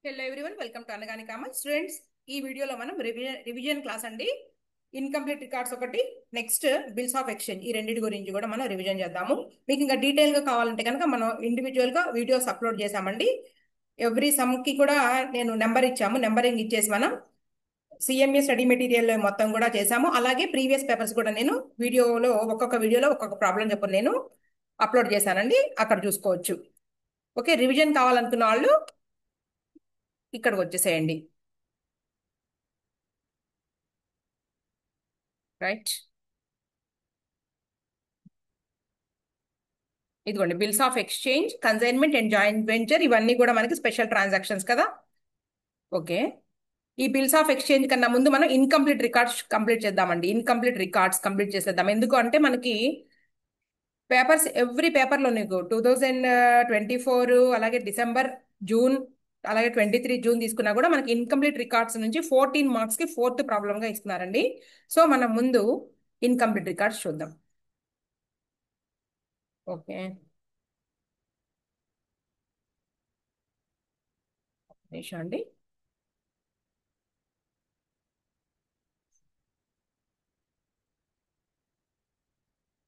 Hello everyone, welcome to Anagani common students. ఈ వీడియోలో మనం రివిజన్ క్లాస్ అండి. ఇన్కంప్లీట్ రికార్డ్స్ ఒకటి, నెక్స్ట్ బిల్స్ ఆఫ్ ఎక్స్చేంజ్, ఈ రెండింటి గురించి కూడా మనం రివిజన్ చేద్దాము. మీకు ఇంకా డీటెయిల్ గా కావాలంటే కనుక మనం ఇండివిజువల్ గా వీడియోస్ అప్లోడ్ చేశామండి. ఎవ్రీ సమ్ కి కూడా నేను నెంబర్ ఇచ్చాము, నెంబరింగ్ ఇచ్చేసి మనం సిఎంఏ స్టడీ మెటీరియల్ మొత్తం కూడా చేశాము. అలాగే ప్రీవియస్ పేపర్స్ కూడా నేను ఒక్కొక్క వీడియోలో ఒక్కొక్క ప్రాబ్లం చెప్పని నేను అప్లోడ్ చేశానండి. అక్కడ చూసుకోవచ్చు. ఓకే, రివిజన్ కావాలనుకున్న వాళ్ళు ఇక్కడికి వచ్చేసేయండి. రైట్, ఇదిగోండి bills of exchange, consignment and joint venture, ఇవన్నీ కూడా మనకి స్పెషల్ ట్రాన్సాక్షన్స్ కదా. ఓకే, ఈ బిల్స్ ఆఫ్ ఎక్స్చేంజ్ కన్నా ముందు మనం ఇన్కంప్లీట్ రికార్డ్స్ కంప్లీట్ చేద్దామండి. ఇన్కంప్లీట్ రికార్డ్స్ కంప్లీట్ చేసేద్దాం. ఎందుకు అంటే మనకి పేపర్స్ ఎవ్రీ పేపర్లో నీకు 2024 అలాగే డిసెంబర్, జూన్, అలాగే 23 జూన్ తీసుకున్నా కూడా మనకి ఇన్కంప్లీట్ రికార్డ్స్ నుంచి 14 మార్క్స్ కి ఫోర్త్ ప్రాబ్లమ్ గా ఇస్తున్నారండి. సో మనం ముందు ఇన్కంప్లీట్ రికార్డ్స్ చూద్దాం. ఓకే, నిమిషం అండి.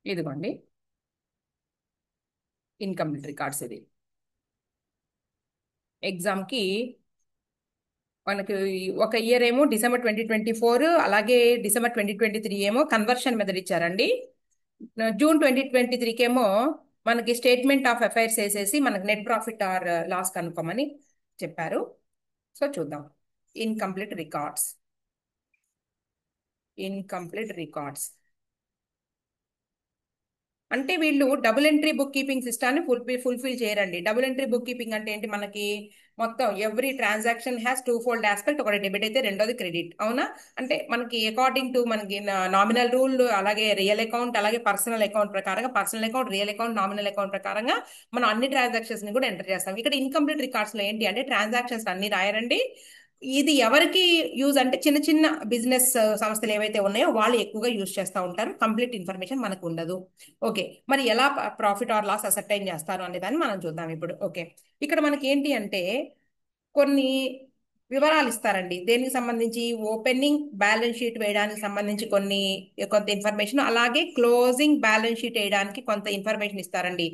ఇదిగోండి ఇన్కంప్లీట్ రికార్డ్స్. ఇది ఎగ్జామ్ కి మనకి ఒక ఇయర్ ఏమో డిసెంబర్ 2024, అలాగే డిసెంబర్ 2023 ఏమో కన్వర్షన్ మెథడ్ ఇచ్చారండి. జూన్ 2023కి ఏమో మనకి స్టేట్మెంట్ ఆఫ్ అఫైర్స్ వేసేసి మనకి నెట్ ప్రాఫిట్ ఆర్ లాస్ కనుక్కోమని చెప్పారు. సో చూద్దాం. ఇన్కంప్లీట్ రికార్డ్స్, ఇన్కంప్లీట్ రికార్డ్స్ అంటే వీళ్ళు డబుల్ ఎంట్రీ బుక్ కీపింగ్ సిస్టాన్ని ఫుల్ఫిల్ చేయరండి. డబుల్ ఎంట్రీ బుక్ కీపింగ్ అంటే ఏంటి? మనకి మొత్తం every transaction has twofold aspect. ఒకటి డెబిట్ అయితే రెండోది క్రెడిట్, అవునా? అంటే మనకి అకార్డింగ్ టు మనకి నామినల్ రూల్, అలాగే రియల్ అకౌంట్, అలాగే పర్సనల్ అకౌంట్ ప్రకారంగా, personal account, real account, nominal account ప్రకారంగా మనం అన్ని ట్రాన్సాక్షన్స్ ని కూడా ఎంటర్ చేస్తాం. ఇక్కడ ఇన్కంప్లీట్ రికార్డ్స్ లో ఏంటి అంటే ట్రాన్సాక్షన్స్ అన్ని రాయరండి. ఇది ఎవరికి యూజ్ అంటే చిన్న చిన్న బిజినెస్ సంస్థలు ఏవైతే ఉన్నాయో వాళ్ళు ఎక్కువగా యూజ్ చేస్తూ ఉంటారు. కంప్లీట్ ఇన్ఫర్మేషన్ మనకు ఉండదు. ఓకే, మరి ఎలా ప్రాఫిట్ ఆర్ లాస్ అసర్టైన్ చేస్తారు అనే దాన్ని మనం చూద్దాం ఇప్పుడు. ఓకే, ఇక్కడ మనకి ఏంటి అంటే కొన్ని వివరాలు ఇస్తారండి. దేనికి సంబంధించి? ఓపెనింగ్ బ్యాలెన్స్ షీట్ వేయడానికి సంబంధించి కొంత ఇన్ఫర్మేషన్, అలాగే క్లోజింగ్ బ్యాలెన్స్ షీట్ వేయడానికి కొంత ఇన్ఫర్మేషన్ ఇస్తారండి.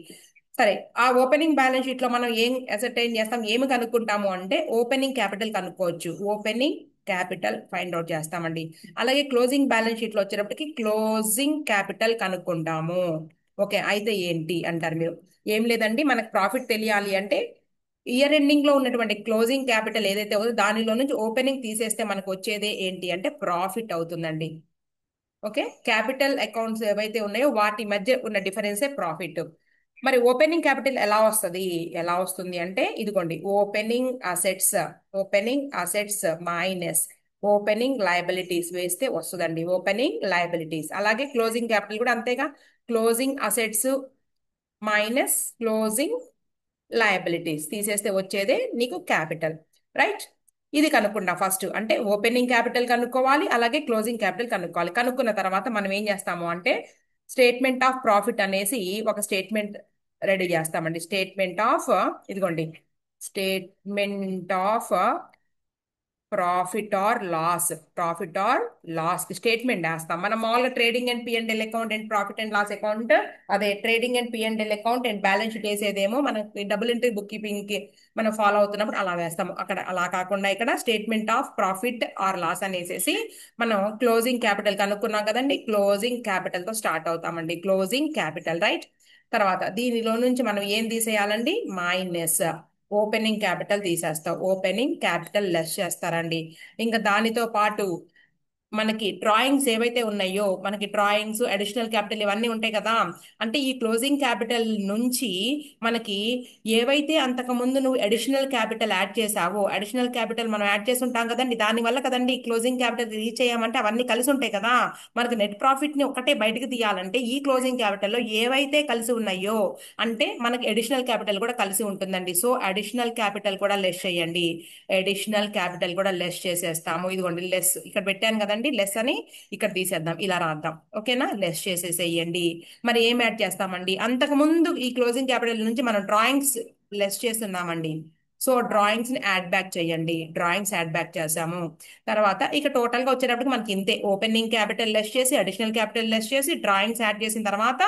సరే, ఆ ఓపెనింగ్ బ్యాలెన్స్ షీట్ లో మనం ఏం అసర్టైన్ చేస్తాం, ఏమి కనుక్కుంటాము అంటే ఓపెనింగ్ క్యాపిటల్ కనుక్కోవచ్చు. ఓపెనింగ్ క్యాపిటల్ ఫైండ్ అవుట్ చేస్తామండి. అలాగే క్లోజింగ్ బ్యాలెన్స్ షీట్ లో వచ్చేటప్పటికి క్లోజింగ్ క్యాపిటల్ కనుక్కుంటాము. ఓకే, అయితే ఏంటి అంటారు మీరు? ఏం లేదండి, మనకు ప్రాఫిట్ తెలియాలి అంటే ఇయర్ ఎండింగ్ లో ఉన్నటువంటి క్లోజింగ్ క్యాపిటల్ ఏదైతే ఉందో దానిలో నుంచి ఓపెనింగ్ తీసేస్తే మనకు వచ్చేదే ఏంటి అంటే ప్రాఫిట్ అవుతుందండి. ఓకే, క్యాపిటల్ అకౌంట్స్ ఏవైతే ఉన్నాయో వాటి మధ్య ఉన్న డిఫరెన్సే ప్రాఫిట్. మరి ఓపెనింగ్ క్యాపిటల్ ఎలా వస్తుంది అంటే ఇదిగోండి, opening assets, opening assets minus opening liabilities వేస్తే వస్తుందండి ఓపెనింగ్ లయబిలిటీస్. అలాగే క్లోజింగ్ క్యాపిటల్ కూడా అంతేగా, closing assets minus closing liabilities తీసేస్తే వచ్చేదే నీకు క్యాపిటల్. రైట్, ఇది కనుక్కుంటాం ఫస్ట్. అంటే ఓపెనింగ్ క్యాపిటల్ కనుక్కోవాలి, అలాగే క్లోజింగ్ క్యాపిటల్ కనుక్కోవాలి. కనుక్కున్న తర్వాత మనం ఏం చేస్తాము అంటే స్టేట్మెంట్ ఆఫ్ ప్రాఫిట్ అనేసి ఒక స్టేట్మెంట్ రెడీ చేస్తామండి. స్టేట్మెంట్ ఆఫ్, ఇదిగోండి, statement of profit or loss statement వేస్తాం. మనం మామూలుగా trading and P and L account and profit and loss account, అదే trading and P and L account and balance sheet వేసేదేమో మనకి డబుల్ ఎంట్రీ బుక్ కీపింగ్ కి మనం ఫాలో అవుతున్నప్పుడు అలా వేస్తాము. అక్కడ అలా కాకుండా ఇక్కడ statement of profit or loss అనేసి మనం క్లోజింగ్ క్యాపిటల్ కనుక్కున్నాం కదండి, క్లోజింగ్ క్యాపిటల్ తో స్టార్ట్ అవుతామండి. Closing capital, right. తర్వాత దీనిలో నుంచి మనం ఏం తీసేయాలండి? మైనస్ ఓపెనింగ్ క్యాపిటల్ తీసేస్తాం. ఓపెనింగ్ క్యాపిటల్ లెస్ చేస్తారండి. ఇంకా దానితో పాటు మనకి డ్రాయింగ్స్ ఏవైతే ఉన్నాయో, మనకి డ్రాయింగ్స్, అడిషనల్ క్యాపిటల్ ఇవన్నీ ఉంటాయి కదా. అంటే ఈ క్లోజింగ్ క్యాపిటల్ నుంచి మనకి ఏవైతే అంతకు ముందు నువ్వు అడిషనల్ క్యాపిటల్ యాడ్ చేసావో, అడిషనల్ క్యాపిటల్ మనం యాడ్ చేసి ఉంటాం కదండి, దాని వల్ల కదండి క్లోజింగ్ క్యాపిటల్ రీచ్ అయ్యామంటే అవన్నీ కలిసి ఉంటాయి కదా. మనకి నెట్ ప్రాఫిట్ ని ఒకటే బయటకు తీయాలంటే ఈ క్లోజింగ్ క్యాపిటల్ లో ఏవైతే కలిసి ఉన్నాయో అంటే మనకి అడిషనల్ క్యాపిటల్ కూడా కలిసి ఉంటుందండి. సో అడిషనల్ క్యాపిటల్ కూడా లెస్ చేయండి. అడిషనల్ క్యాపిటల్ కూడా లెస్ చేసేస్తాము. ఇదిగోండి లెస్ ఇక్కడ పెట్టాను కదండి, లెస్ అని ఇక్కడ తీసేద్దాం, ఇలా రాద్దాం. ఓకేనా, లెస్ చేసేసేయండి. మరి ఏం యాడ్ చేస్తామండి? అంతకు ముందు ఈ క్లోజింగ్ క్యాపిటల్ నుంచి మనం డ్రాయింగ్స్ లెస్ చేస్తున్నామండి. సో డ్రాయింగ్స్ ని యాడ్ బ్యాక్ చేయండి. డ్రాయింగ్స్ యాడ్ బ్యాక్ చేసాము. తర్వాత ఇక టోటల్ గా వచ్చేటప్పటికి మనకి ఇంతే. ఓపెనింగ్ క్యాపిటల్ లెస్ చేసి, అడిషనల్ క్యాపిటల్ లెస్ చేసి, డ్రాయింగ్స్ యాడ్ చేసిన తర్వాత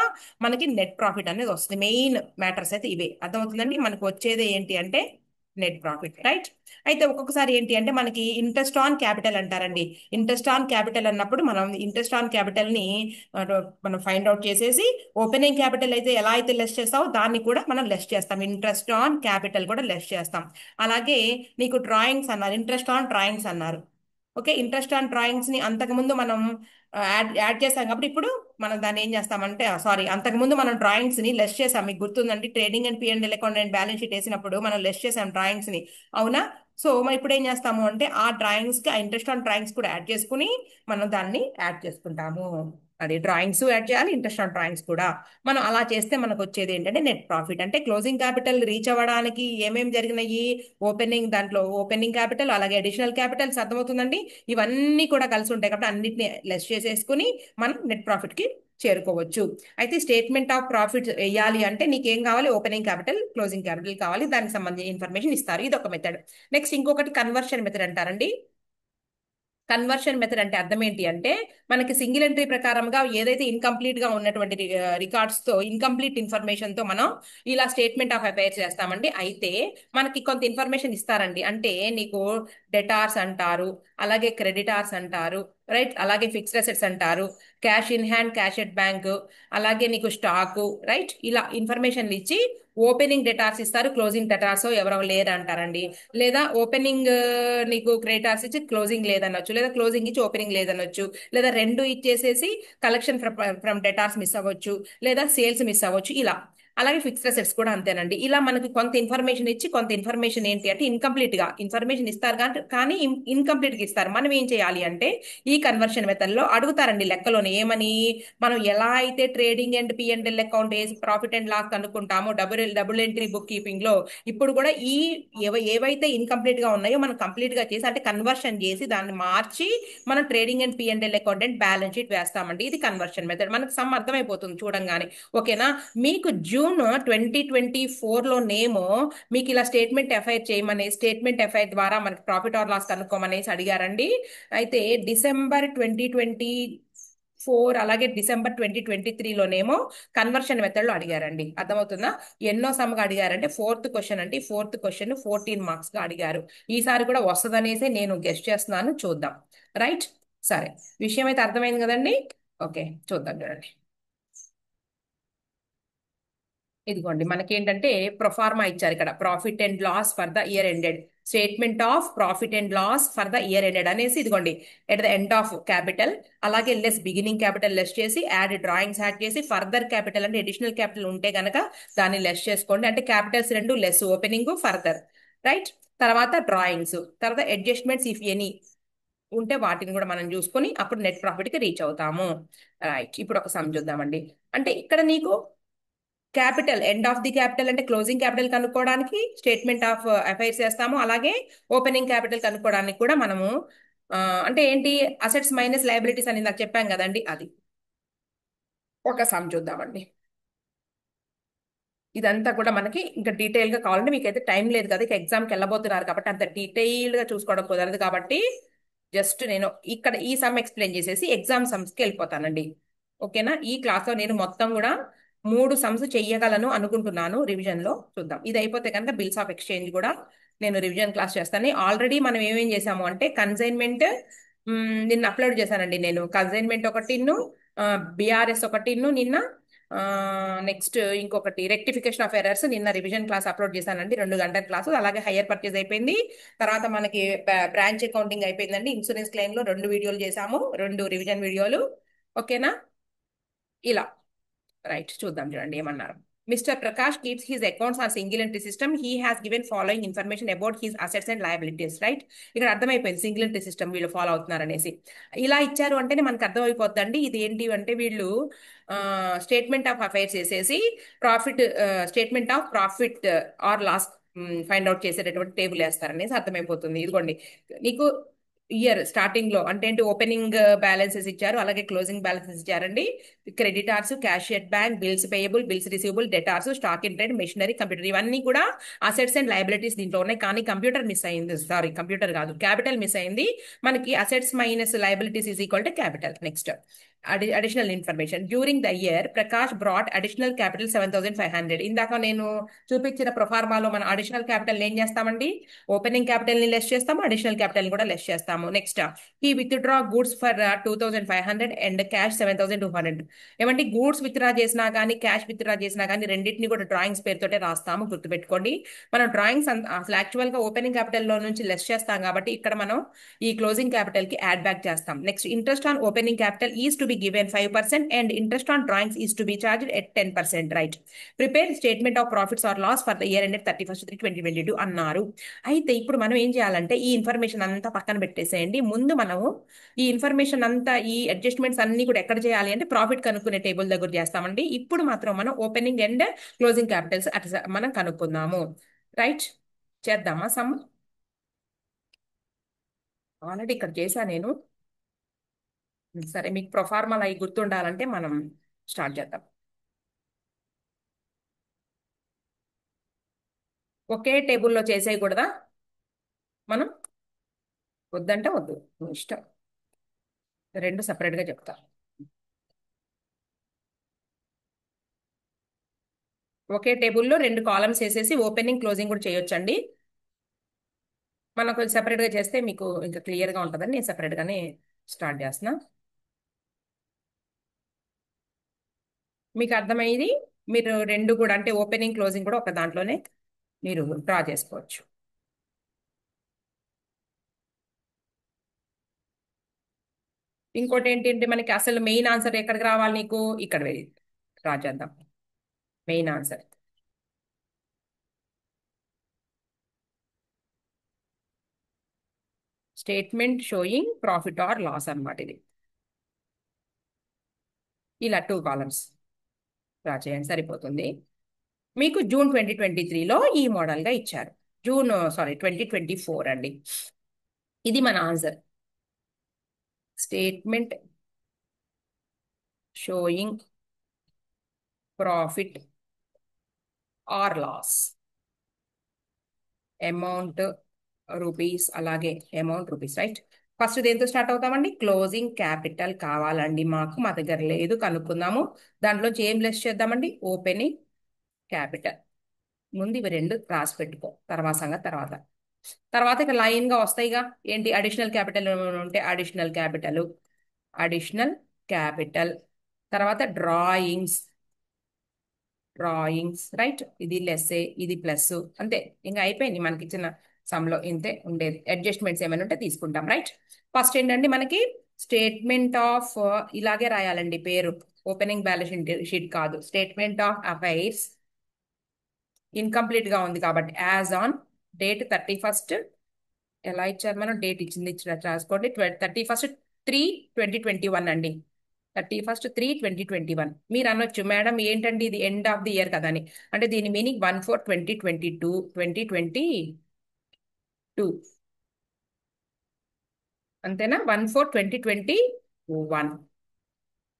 మనకి నెట్ ప్రాఫిట్ అనేది వస్తుంది. మెయిన్ మ్యాటర్స్ అయితే ఇవే. అర్థమవుతుందండి? మనకు వచ్చేది ఏంటి అంటే నెట్ ప్రాఫిట్, రైట్? అయితే ఒక్కొక్కసారి ఏంటి అంటే మనకి ఇంట్రెస్ట్ ఆన్ క్యాపిటల్ అంటారండి. ఇంట్రెస్ట్ ఆన్ క్యాపిటల్ అన్నప్పుడు మనం ఇంట్రెస్ట్ ఆన్ క్యాపిటల్ ని ఆ, మనం ఫైండ్ అవుట్ చేసేసి, ఓపెనింగ్ క్యాపిటల్ అయితే ఎలా అయితే లెస్ చేస్తావో దాన్ని కూడా మనం లెస్ చేస్తాం. ఇంట్రెస్ట్ ఆన్ క్యాపిటల్ కూడా లెస్ చేస్తాం. అలాగే నీకు డ్రాయింగ్స్ అన్నారు, ఇంట్రెస్ట్ ఆన్ డ్రాయింగ్స్ అన్నారు. ఓకే, ఇంట్రెస్ట్ ఆన్ డ్రాయింగ్స్ ని అంతకుముందు మనం యాడ్ యాడ్ చేసాం కాబట్టి ఇప్పుడు మనం దాన్ని ఏం చేస్తామంటే, సారీ, అంతకుముందు మనం డ్రాయింగ్స్ ని లెస్ చేసాం. మీకు గుర్తుందండి, trading and P and L account and balance sheet వేసినప్పుడు మనం లెస్ చేసాం డ్రాయింగ్స్ ని. అవునా? సో మనం ఇప్పుడు ఏం చేస్తాము అంటే ఆ డ్రాయింగ్స్ కి ఆ ఇంట్రెస్ట్ ఆన్ డ్రాయింగ్స్ కూడా యాడ్ చేసుకుని మనం దాన్ని యాడ్ చేసుకుంటాము. అది డ్రాయింగ్స్ యాడ్ చేయాలి, ఇంట్రెస్ట్ ఆన్ డ్రాయింగ్స్ కూడా. మనం అలా చేస్తే మనకు వచ్చేది ఏంటంటే నెట్ ప్రాఫిట్. అంటే క్లోజింగ్ క్యాపిటల్ రీచ్ అవ్వడానికి ఏమేమి జరిగినాయి, ఓపెనింగ్ దాంట్లో ఓపెనింగ్ క్యాపిటల్ అలాగే అడిషనల్ క్యాపిటల్స్, అర్థమవుతుందండి? ఇవన్నీ కూడా కలిసి ఉంటాయి కాబట్టి అన్నిటిని లెస్ చేసేసుకుని మనం నెట్ ప్రాఫిట్ కి చేరుకోవచ్చు. అయితే స్టేట్మెంట్ ఆఫ్ ప్రాఫిట్ వేయాలి అంటే నీకేం కావాలి? ఓపెనింగ్ క్యాపిటల్, క్లోజింగ్ క్యాపిటల్ కావాలి. దానికి సంబంధించిన ఇన్ఫర్మేషన్ ఇస్తారు. ఇది ఒక మెథడ్. నెక్స్ట్ ఇంకొకటి కన్వర్షన్ మెథడ్ అంటారండి. కన్వర్షన్ మెథడ్ అంటే అర్థం ఏంటి అంటే మనకి సింగిల్ ఎంట్రీ ప్రకారంగా ఏదైతే ఇన్కంప్లీట్ గా ఉన్నటువంటి రికార్డ్స్ తో, ఇన్కంప్లీట్ ఇన్ఫర్మేషన్ తో మనం ఇలా స్టేట్మెంట్ ఆఫ్ అఫైర్స్ చేస్తామండి. అయితే మనకి కొంత ఇన్ఫర్మేషన్ ఇస్తారండి. అంటే నీకు డెటార్స్ అంటారు, అలాగే క్రెడిటార్స్ అంటారు, రైట్? అలాగే ఫిక్స్డ్ అసెట్స్ అంటారు, cash in hand, cash at bank, అలాగే నీకు స్టాకు, రైట్? ఇలా ఇన్ఫర్మేషన్ ఇచ్చి ఓపెనింగ్ డెటార్స్ ఇస్తారు, క్లోజింగ్ డెటార్స్ ఎవరో లేదంటారండి. లేదా ఓపెనింగ్ నీకు క్రెడిటార్స్ ఇచ్చి క్లోజింగ్ లేదనొచ్చు, లేదా క్లోజింగ్ ఇచ్చి ఓపెనింగ్ లేదనొచ్చు, లేదా రెండు ఇచ్చేసేసి కలెక్షన్ ఫ్రమ్ డెటార్స్ మిస్ అవ్వచ్చు, లేదా సేల్స్ మిస్ అవ్వచ్చు, ఇలా. అలాగే ఫిక్స్డ్ అసెట్స్ కూడా అంతేనండి. ఇలా మనకి కొంత ఇన్ఫర్మేషన్ ఇచ్చి కొంత ఇన్ఫర్మేషన్ ఏంటి అంటే ఇన్కంప్లీట్ గా ఇన్ఫర్మేషన్ ఇస్తారు కానీ ఇన్కంప్లీట్ గా ఇస్తారు. మనం ఏం చేయాలి అంటే ఈ కన్వర్షన్ మెథడ్ లో అడుగుతారండి లెక్కలోని ఏమని, మనం ఎలా అయితే ట్రేడింగ్ అండ్ పిఎండ్ఎల్ అకౌంట్ వేసి ప్రాఫిట్ అండ్ లాస్ అనుకుంటామో double double entry book keeping లో, ఇప్పుడు కూడా ఈ ఏవైతే ఇన్కంప్లీట్ గా ఉన్నాయో మనం కంప్లీట్ గా చేసి, అంటే కన్వర్షన్ చేసి దాన్ని మార్చి మనం trading and P and L account and balance sheet వేస్తామండి. ఇది కన్వర్షన్ మెథడ్. మనకు సమ్ అర్థమైపోతుంది చూడంగానే. ఓకేనా? మీకు జూన్ 2024 లో నేమో మీకు ఇలా స్టేట్మెంట్ ఎఫ్ఐఆర్ చేయమని, స్టేట్మెంట్ ఎఫ్ఐఆర్ ద్వారా మనకి ప్రాఫిట్ ఆర్ లాస్ కనుక్కోమనేసి అడిగారండి. అయితే డిసెంబర్ 2024 అలాగే డిసెంబర్ 2023లోనేమో కన్వర్షన్ మెథడ్ లో అడిగారండి. అర్థమవుతుందా? ఎన్నో సమ్గా అడిగారంటే ఫోర్త్ క్వశ్చన్ అంటే ఫోర్త్ క్వశ్చన్ 14 మార్క్స్ గా అడిగారు. ఈసారి కూడా వస్తుందనేసి నేను గెస్ట్ చేస్తున్నాను, చూద్దాం. రైట్? సరే, విషయం అయితే అర్థమైంది కదండి. ఓకే, చూద్దాం చూడండి. ఇదిగోండి మనకి ఏంటంటే ప్రొఫార్మా ఇచ్చారు ఇక్కడ, profit and loss for the year ended, statement of profit and loss for the year ended అనేసి. ఇదిగోండి at the end of capital, అలాగే లెస్ బిగినింగ్ క్యాపిటల్ లెస్ చేసి, యాడ్ డ్రాయింగ్స్ యాడ్ చేసి, ఫర్దర్ క్యాపిటల్ అంటే additional capital ఉంటే గనక దాన్ని less చేసుకోండి. అంటే క్యాపిటల్స్ రెండు లెస్, ఓపెనింగ్ ఫర్దర్, రైట్? తర్వాత డ్రాయింగ్స్, తర్వాత అడ్జస్ట్మెంట్స్ ఇఫ్ ఎనీ ఉంటే వాటిని కూడా మనం చూసుకొని అప్పుడు నెట్ ప్రాఫిట్ కి రీచ్ అవుతాము. రైట్, ఇప్పుడు ఒక సమ్ చూద్దామండి. అంటే ఇక్కడ నీకు capital, end of the capital అంటే క్లోజింగ్ క్యాపిటల్ కనుక్కోవడానికి స్టేట్మెంట్ ఆఫ్ అఫైర్స్ చేస్తాము. అలాగే ఓపెనింగ్ క్యాపిటల్ కనుక్కోవడానికి కూడా మనము ఆ, అంటే ఏంటి, అసెట్స్ మైనస్ లయబిలిటీస్ అని నాకు చెప్పాం కదండి, అది. ఒక సమ్ చూద్దామండి. ఇదంతా కూడా మనకి ఇంకా డీటెయిల్ గా కావాలంటే, మీకైతే టైం లేదు కదా, ఇక ఎగ్జామ్కి వెళ్ళబోతున్నారు కాబట్టి అంత డీటెయిల్ గా చూసుకోవడం కుదరదు కాబట్టి జస్ట్ నేను ఇక్కడ ఈ సమ్ ఎక్స్ప్లెయిన్ చేసేసి ఎగ్జామ్ సమ్స్ కి వెళ్ళిపోతానండి. ఓకేనా? ఈ క్లాస్ లో నేను మొత్తం కూడా 3 సమ్స్ చెయ్యగలను అనుకుంటున్నాను రివిజన్ లో. చూద్దాం. ఇది అయిపోతే కనుక బిల్స్ ఆఫ్ ఎక్స్చేంజ్ కూడా నేను రివిజన్ క్లాస్ చేస్తాను. ఆల్రెడీ మనం ఏమేం చేసాము అంటే కన్సైన్మెంట్ నిన్న అప్లోడ్ చేశానండి నేను. కన్సైన్మెంట్ ఒకటిను, బిఆర్ఎస్ ఒకటిను నిన్న, నెక్స్ట్ ఇంకొకటి రెక్టిఫికేషన్ ఆఫ్ ఎర్రర్స్ నిన్న రివిజన్ క్లాస్ అప్లోడ్ చేశానండి, 2 గంటల క్లాసు. అలాగే హయ్యర్ పర్చేజ్ అయిపోయింది. తర్వాత మనకి బ్రాంచ్ అకౌంటింగ్ అయిపోయిందండి. ఇన్సూరెన్స్ క్లెయిమ్ లో 2 వీడియోలు చేశాము, 2 రివిజన్ వీడియోలు. ఓకేనా? ఇలా. రైట్, చూద్దాం చూడండి ఏమన్నారు. Mister Prakash keeps his accounts on single entry system. He has given following information about his assets and liabilities. Right? ఇక్కడ అర్థమైపోయింది సింగిల్ ఎంట్రీ సిస్టమ్ వీళ్ళు ఫాలో అవుతున్నారు అనేసి. ఇలా ఇచ్చారు అంటేనే మనకు అర్థమైపోద్దండి ఇది ఏంటి అంటే వీళ్ళు స్టేట్మెంట్ ఆఫ్ అఫైర్స్ చేసేసి profit, statement of profit or loss find out చేసేటటువంటి టేబుల్ వేస్తారనేసి అర్థమైపోతుంది. ఇదిగోండి నీకు ఇయర్ స్టార్టింగ్ లో అంటే ఏంటి, ఓపెనింగ్ బ్యాలెన్సెస్ ఇచ్చారు, అలాగే క్లోజింగ్ బ్యాలెన్సెస్ ఇచ్చారండి. Creditors, cash at bank, bills payable, bills receivable, debtors, stock in trade, machinery, computer, ఇవన్నీ కూడా అసెట్స్ అండ్ లయబిలిటీస్ దీంట్లో ఉన్నాయి. కానీ కంప్యూటర్ మిస్ అయింది, సారీ కంప్యూటర్ కాదు, క్యాపిటల్ మిస్ అయింది. మనకి assets minus liabilities is equal to capital. Next additional information, during the year Prakash brought additional capital 7,500. ఇందాక నేను చూపించిన ప్రొఫార్మాలో మన అడిషనల్ క్యాపిటల్ ఏం చేస్తామండి, ఓపెనింగ్ క్యాపిటల్ ని లెస్ చేస్తాము, అడిషనల్ క్యాపిటల్ ని కూడా లెస్ చేస్తాము. నెక్స్ట్ ఈ withdraw goods for 2,500 and cash 7,200. ఏమంటే గూడ్స్ విత్డ్రా చేసినా కానీ క్యాష్ విత్డ్రా చేసినా కానీ రెండింటిని కూడా డ్రాయింగ్స్ పేరుతోటే రాస్తాము, గుర్తుపెట్టుకోండి. మనం డ్రాయింగ్స్ అసలు యాక్చువల్ గా ఓపెనింగ్ క్యాపిటల్ లో నుంచి లెస్ చేస్తాం కాబట్టి ఇక్కడ మనం ఈ క్లోజింగ్ క్యాపిటల్ కి యాడ్ బ్యాక్ చేస్తాం. Next interest on opening capital is to be given 5% and interest on drawings is to be charged at 10%. Right. Prepare statement of profits or loss for the year ended 31/3/2022 అన్నారు. అయితే ఇప్పుడు మనం ఏం చేయాలంటే ఈ information అంతా పక్కన పెట్టేసేయండి. ముందు మనము ఈ ఇన్ఫర్మేషన్ అంతా, ఈ అడ్జస్ట్మెంట్స్ అన్ని కూడా ఎక్కడ చేయాలి అంటే ప్రాఫిట్ కనుక్కునే టేబుల్ దగ్గర చేస్తామండి. ఇప్పుడు మాత్రం మనం ఓపెనింగ్ అండ్ క్లోజింగ్ క్యాపిటల్స్ అట్లా మనం కనుక్కుందాము. రైట్. చేద్దామా సమ్? ఆల్రెడీ ఇక్కడ చేశా నేను. సరే, మీకు ప్రొఫార్మాలు అవి గుర్తుండాలంటే మనం స్టార్ట్ చేద్దాం. ఒకే టేబుల్లో చేసేయకూడదా మనం? వద్దంటే వద్దు, మీ ఇష్టం. రెండు separate గా చెప్తా. ఒకే టేబుల్లో రెండు కాలమ్స్ వేసేసి ఓపెనింగ్ క్లోజింగ్ కూడా చేయొచ్చండి. మనం కొంచెం separate గా చేస్తే మీకు ఇంకా క్లియర్ గా ఉంటుందని నేను separate గానే స్టార్ట్ చేస్తున్నా. మీకు అర్థమైంది. మీరు రెండు కూడా అంటే ఓపెనింగ్ క్లోజింగ్ కూడా ఒక దాంట్లోనే మీరు డ్రా చేసుకోవచ్చు. ఇంకోటి ఏంటంటే మనకి అసలు మెయిన్ ఆన్సర్ ఎక్కడికి రావాలి, నీకు ఇక్కడ డ్రా చేద్దాం. Main answer statement showing profit or loss అన్నమాట ఇది. ఇలా 2 కాలమ్స్ డ్రా చేయండి, సరిపోతుంది. మీకు జూన్ 2023లో ఈ మోడల్ గా ఇచ్చారు. జూన్, సారీ 2024 అండి. ఇది మన answer. Statement showing profit or loss, amount rupees, అలాగే అమౌంట్ రూపీస్. రైట్. ఫస్ట్ దేంతో స్టార్ట్ అవుతామండి, క్లోజింగ్ క్యాపిటల్ కావాలండి మాకు, మా దగ్గర లేదు, కనుక్కుందాము. దాంట్లోంచి ఏం లెస్ చేద్దామండి, ఓపెనింగ్ క్యాపిటల్. ముందు ఇవి రెండు రాసి పెట్టుకో, తర్వాత సంగతి తర్వాత. తర్వాత ఇక లైన్ గా వస్తాయిగా, ఏంటి అడిషనల్ క్యాపిటల్ ఉంటే అడిషనల్ క్యాపిటల్, అడిషనల్ క్యాపిటల్. తర్వాత డ్రాయింగ్స్, డ్రాయింగ్స్. రైట్. ఇది లెస్, ఇది ప్లస్, అంతే. ఇంకా అయిపోయింది మనకి ఇచ్చిన సమ్లో ఇంతే ఉండేది. అడ్జస్ట్మెంట్స్ ఏమైనా ఉంటే తీసుకుంటాం. రైట్. ఫస్ట్ ఏంటంటే మనకి స్టేట్మెంట్ ఆఫ్, ఇలాగే రాయాలండి పేరు, ఓపెనింగ్ బ్యాలెన్స్ షీట్ కాదు, స్టేట్మెంట్ ఆఫ్ అఫైర్స్. ఇన్కంప్లీట్ గా ఉంది కాబట్టి యాజ్ ఆన్ డేట్ 31st, ఎలా ఇచ్చారు మనం, డేట్ ఇచ్చింది ఇచ్చిన రాసుకోండి, 31/3/2021 అండి. 31/3/2021. మీరు అనొచ్చు మేడం ఏంటండి ఇది ఎండ్ ఆఫ్ ది ఇయర్ కదా అని. అంటే దీని మీనింగ్ 1/4/2022. అంతేనా, 1/4/2021.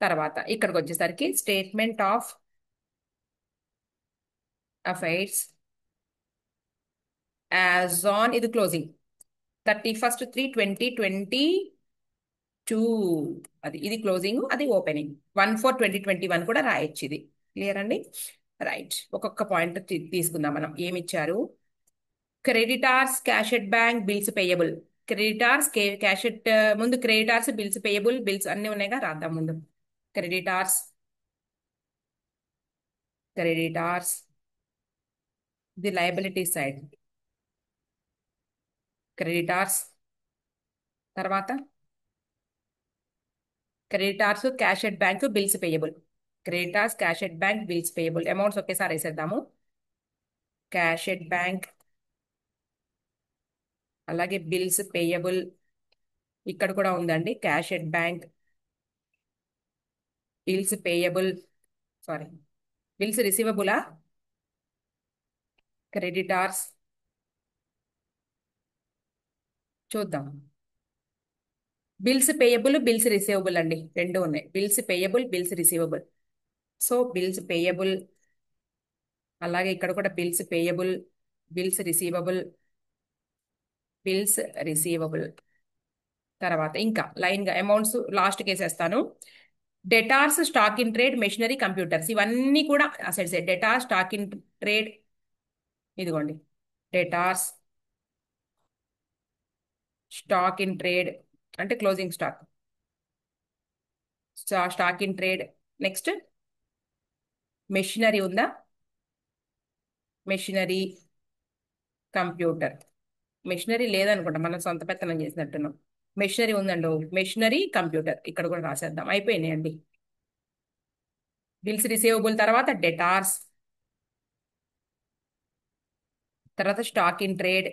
తర్వాత ఇక్కడికి వచ్చేసరికి statement of affairs as on, ఇది క్లోజింగ్ 31/3/2022. అది ఇది క్లోజింగ్, అది ఓపెనింగ్. 1/4/2021 కూడా రాయొచ్చు ఇది. క్లియర్ అండి. రైట్. ఒక్కొక్క పాయింట్ తీసుకుందాం మనం. ఏమి ఇచ్చారు, creditors cash at bank, bills payable. Creditors cash at, ముందు క్రెడిటార్స్, బిల్స్ పేయబుల్, బిల్స్ అన్ని ఉన్నాయిగా, రాద్దాం ముందు. Creditors, creditors, the liability side, creditors. తర్వాత creditors cash at bank, bills payable. Creditors cash at bank, bills payable. Amounts ఒకేసారి వేసేద్దాము. Cash at bank, అలాగే bills payable. ఇక్కడ కూడా ఉందండి cash at bank, bills payable, sorry bills రిసీవబులా, creditors. చూద్దాం. Bills payable, bills receivable అండి, రెండు ఉన్నాయి. Bills payable, bills receivable. So bills payable, అలాగే ఇక్కడ కూడా bills payable, bills receivable, bills receivable. తర్వాత ఇంకా లైన్ గా అమౌంట్స్ లాస్ట్ కేసేస్తాను. Debtors, stock in trade, machinery, computers, ఇవన్నీ కూడా assets. Debtor, stock in trade, ఇదిగోండి. డెటార్స్, స్టాక్ ఇన్ ట్రేడ్ అంటే closing stock, stock in trade. Next machinery ఉందా, machinery, computer. Machinery లేదనుకుంటా, మనం సొంత పెత్తనం చేసినట్టున్నాం. మెషినరీ ఉందండి, మెషినరీ, కంప్యూటర్, ఇక్కడ కూడా రాసేద్దాం. అయిపోయినాయండి. బిల్స్ రిసీవబుల్ తర్వాత డెటార్స్, తర్వాత స్టాక్ ఇన్ ట్రేడ్,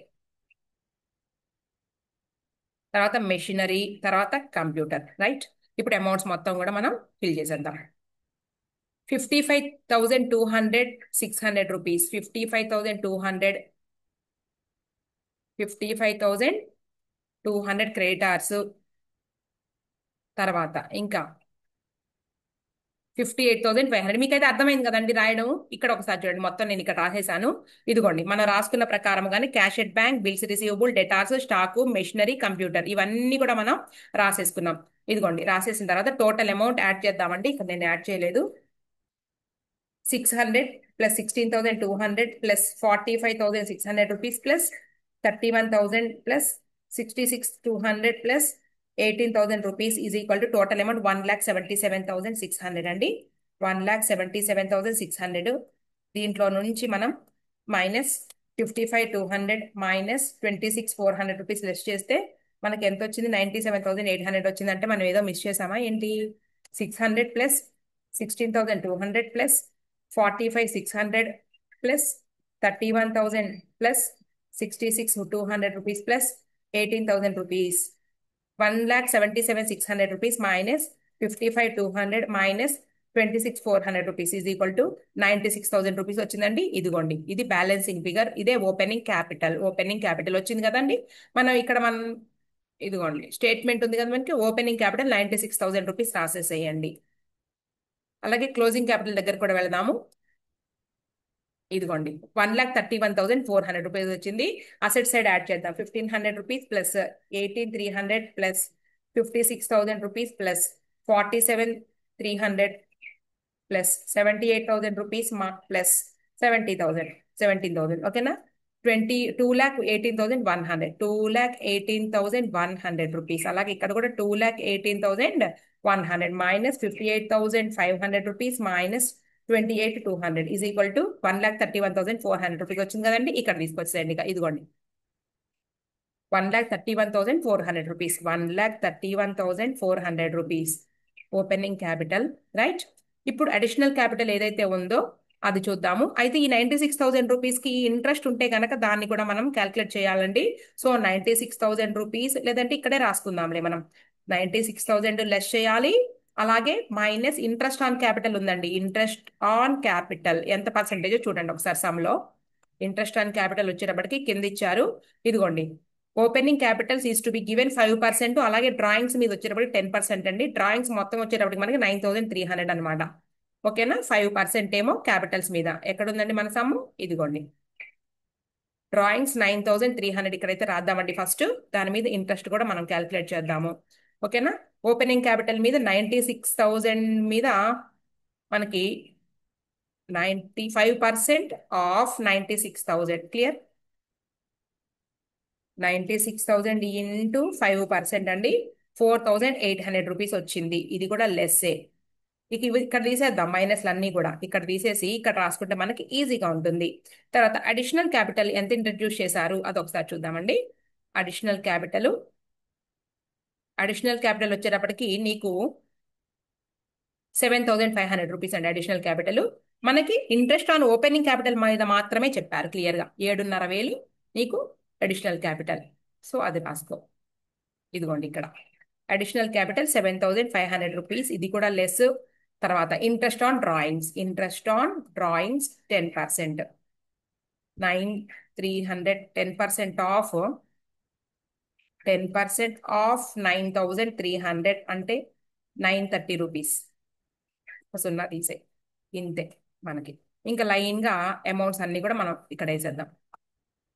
తర్వాత మెషినరీ, తర్వాత కంప్యూటర్. రైట్. ఇప్పుడు అమౌంట్స్ మొత్తం కూడా మనం ఫిల్ చేసేద్దాం. 55,200, 600 రూపీస్. 55,200, 55,200 క్రెడిటార్స్. తర్వాత ఇంకా 58,500. మీకైతే అర్థమైంది కదండి రాయడం. ఇక్కడ ఒకసారి చూడండి, మొత్తం నేను ఇక్కడ రాసేసాను. ఇదిగోండి, మనం రాసుకున్న ప్రకారంగానే cash at bank, bills receivable, debtors, stock, machinery, computer, ఇవన్నీ కూడా మనం రాసేసుకున్నాం. ఇదిగోండి, రాసేసిన తర్వాత టోటల్ అమౌంట్ యాడ్ చేద్దామండి. ఇక్కడ నేను యాడ్ చేయలేదు. 600 plus 16,200 plus 45,600 rupees plus 31,000 plus 66,200 plus 18,000 rupees is equal to total amount 1,77,600 అండి. 1,77,600. దీంట్లో నుంచి మనం మైనస్ 55,200 మైనస్ 26,400 రూపీస్ లెస్ చేస్తే మనకి ఎంత వచ్చింది? 97,800 వచ్చింది. అంటే మనం ఏదో మిస్ చేసామా ఏంటి? 600 plus 16,200 plus 45,600 plus 31,000 plus 66,200 rupees plus 18,000 rupees. 1,77,600 rupees minus 55,200 minus 26,400 rupees is equal to 96,000 rupees వచ్చిందండి. ఇదిగోండి, ఇది బ్యాలెన్సింగ్ ఫిగర్. ఇదే ఓపెనింగ్ క్యాపిటల్. ఓపెనింగ్ క్యాపిటల్ వచ్చింది కదండి. మనం ఇదిగోండి, స్టేట్మెంట్ ఉంది కదా మనకి. ఓపెనింగ్ క్యాపిటల్ 96,000 రూపీస్ రాసేసేయండి. అలాగే క్లోజింగ్ క్యాపిటల్ దగ్గర కూడా వెళదాము. ఇదిగోండి, 1,31,400 రూపీస్ వచ్చింది. అసెట్ సైడ్ యాడ్ చేద్దాం. 1,500 rupees plus 18,300 plus 56,000 rupees plus 47,300 plus 78,000 rupees plus 70,000, 17,000. ఓకేనా? 2,18,100, 2,18,100 రూపీస్. అలాగే ఇక్కడ కూడా 2,18,100 minus 58,500 rupees minus 28,200 is equal to 1,31,400 rupees వచ్చింది కదండి. ఇక్కడ తీసుకొచ్చేయండి. ఇదిగోండి, 1,31,400 rupees, 1,31,400 rupees opening capital. Right. ఇప్పుడు అడిషనల్ క్యాపిటల్ ఏదైతే ఉందో అది చూద్దాము. అయితే ఈ 96,000 రూపీస్ కి ఇంట్రెస్ట్ ఉంటే కనుక దాన్ని కూడా మనం క్యాల్కులేట్ చేయాలండి. సో 96,000 రూపీస్, లేదంటే ఇక్కడే రాసుకుందాంలే మనం. 96,000 లెస్ చేయాలి. అలాగే మైనస్ ఇంట్రెస్ట్ ఆన్ క్యాపిటల్ ఉందండి. ఇంట్రెస్ట్ ఆన్ క్యాపిటల్ ఎంత పర్సెంటేజ్ చూడండి ఒకసారి సమ్లో. ఇంట్రెస్ట్ ఆన్ క్యాపిటల్ వచ్చేటప్పటికి కింద ఇచ్చారు. ఇదిగోండి, opening Capitals is to be given 5%. అలాగే డ్రాయింగ్స్ మీద వచ్చేటప్పటికి 10% అండి. డ్రాయింగ్స్ మొత్తం వచ్చేటప్పటికి మనకి 9,300 అనమాట. ఓకేనా? 5% ఏమో క్యాపిటల్స్ మీద. ఎక్కడుందండి మన సమ్ము? ఇదిగోండి, డ్రాయింగ్స్ 9,300 ఇక్కడైతే రాద్దామండి ఫస్ట్. దాని మీద ఇంట్రెస్ట్ కూడా మనం క్యాల్కులేట్ చేద్దాము. ఓకేనా? ఓపెనింగ్ క్యాపిటల్ మీద 96,000 మీద మనకి 95% ఆఫ్ 96,000. క్లియర్? 96,000 ఇంటూ 5% అండి, 4,800 రూపీస్ వచ్చింది. ఇది కూడా లెస్సే. ఇక ఇక్కడ తీసేద్దాం మైనస్లు అన్నీ కూడా. ఇక్కడ తీసేసి ఇక్కడ రాసుకుంటే మనకి ఈజీగా ఉంటుంది. తర్వాత అడిషనల్ క్యాపిటల్ ఎంత ఇంట్రడ్యూస్ చేశారు అది ఒకసారి చూద్దామండి. అడిషనల్ క్యాపిటల్, అడిషనల్ క్యాపిటల్ వచ్చేటప్పటికి నీకు 7,500 రూపీస్ అండి అడిషనల్ క్యాపిటల్. మనకి ఇంట్రెస్ట్ ఆన్ ఓపెనింగ్ క్యాపిటల్ మీద మాత్రమే చెప్పారు క్లియర్గా. 7,500 నీకు అడిషనల్ క్యాపిటల్. సో అది రాసుకో. ఇదిగోండి, ఇక్కడ అడిషనల్ క్యాపిటల్ 7,500 రూపీస్. ఇది కూడా లెస్. తర్వాత interest on drawings, interest on drawings 10%, 9,300, 10% of 10% of 9300 అంటే 930 రూపీస్. సున్నా తీసే, ఇంతే మనకి. ఇంకా లైన్ గా అమౌంట్స్ అన్ని కూడా మనం ఇక్కడ వేసేద్దాం.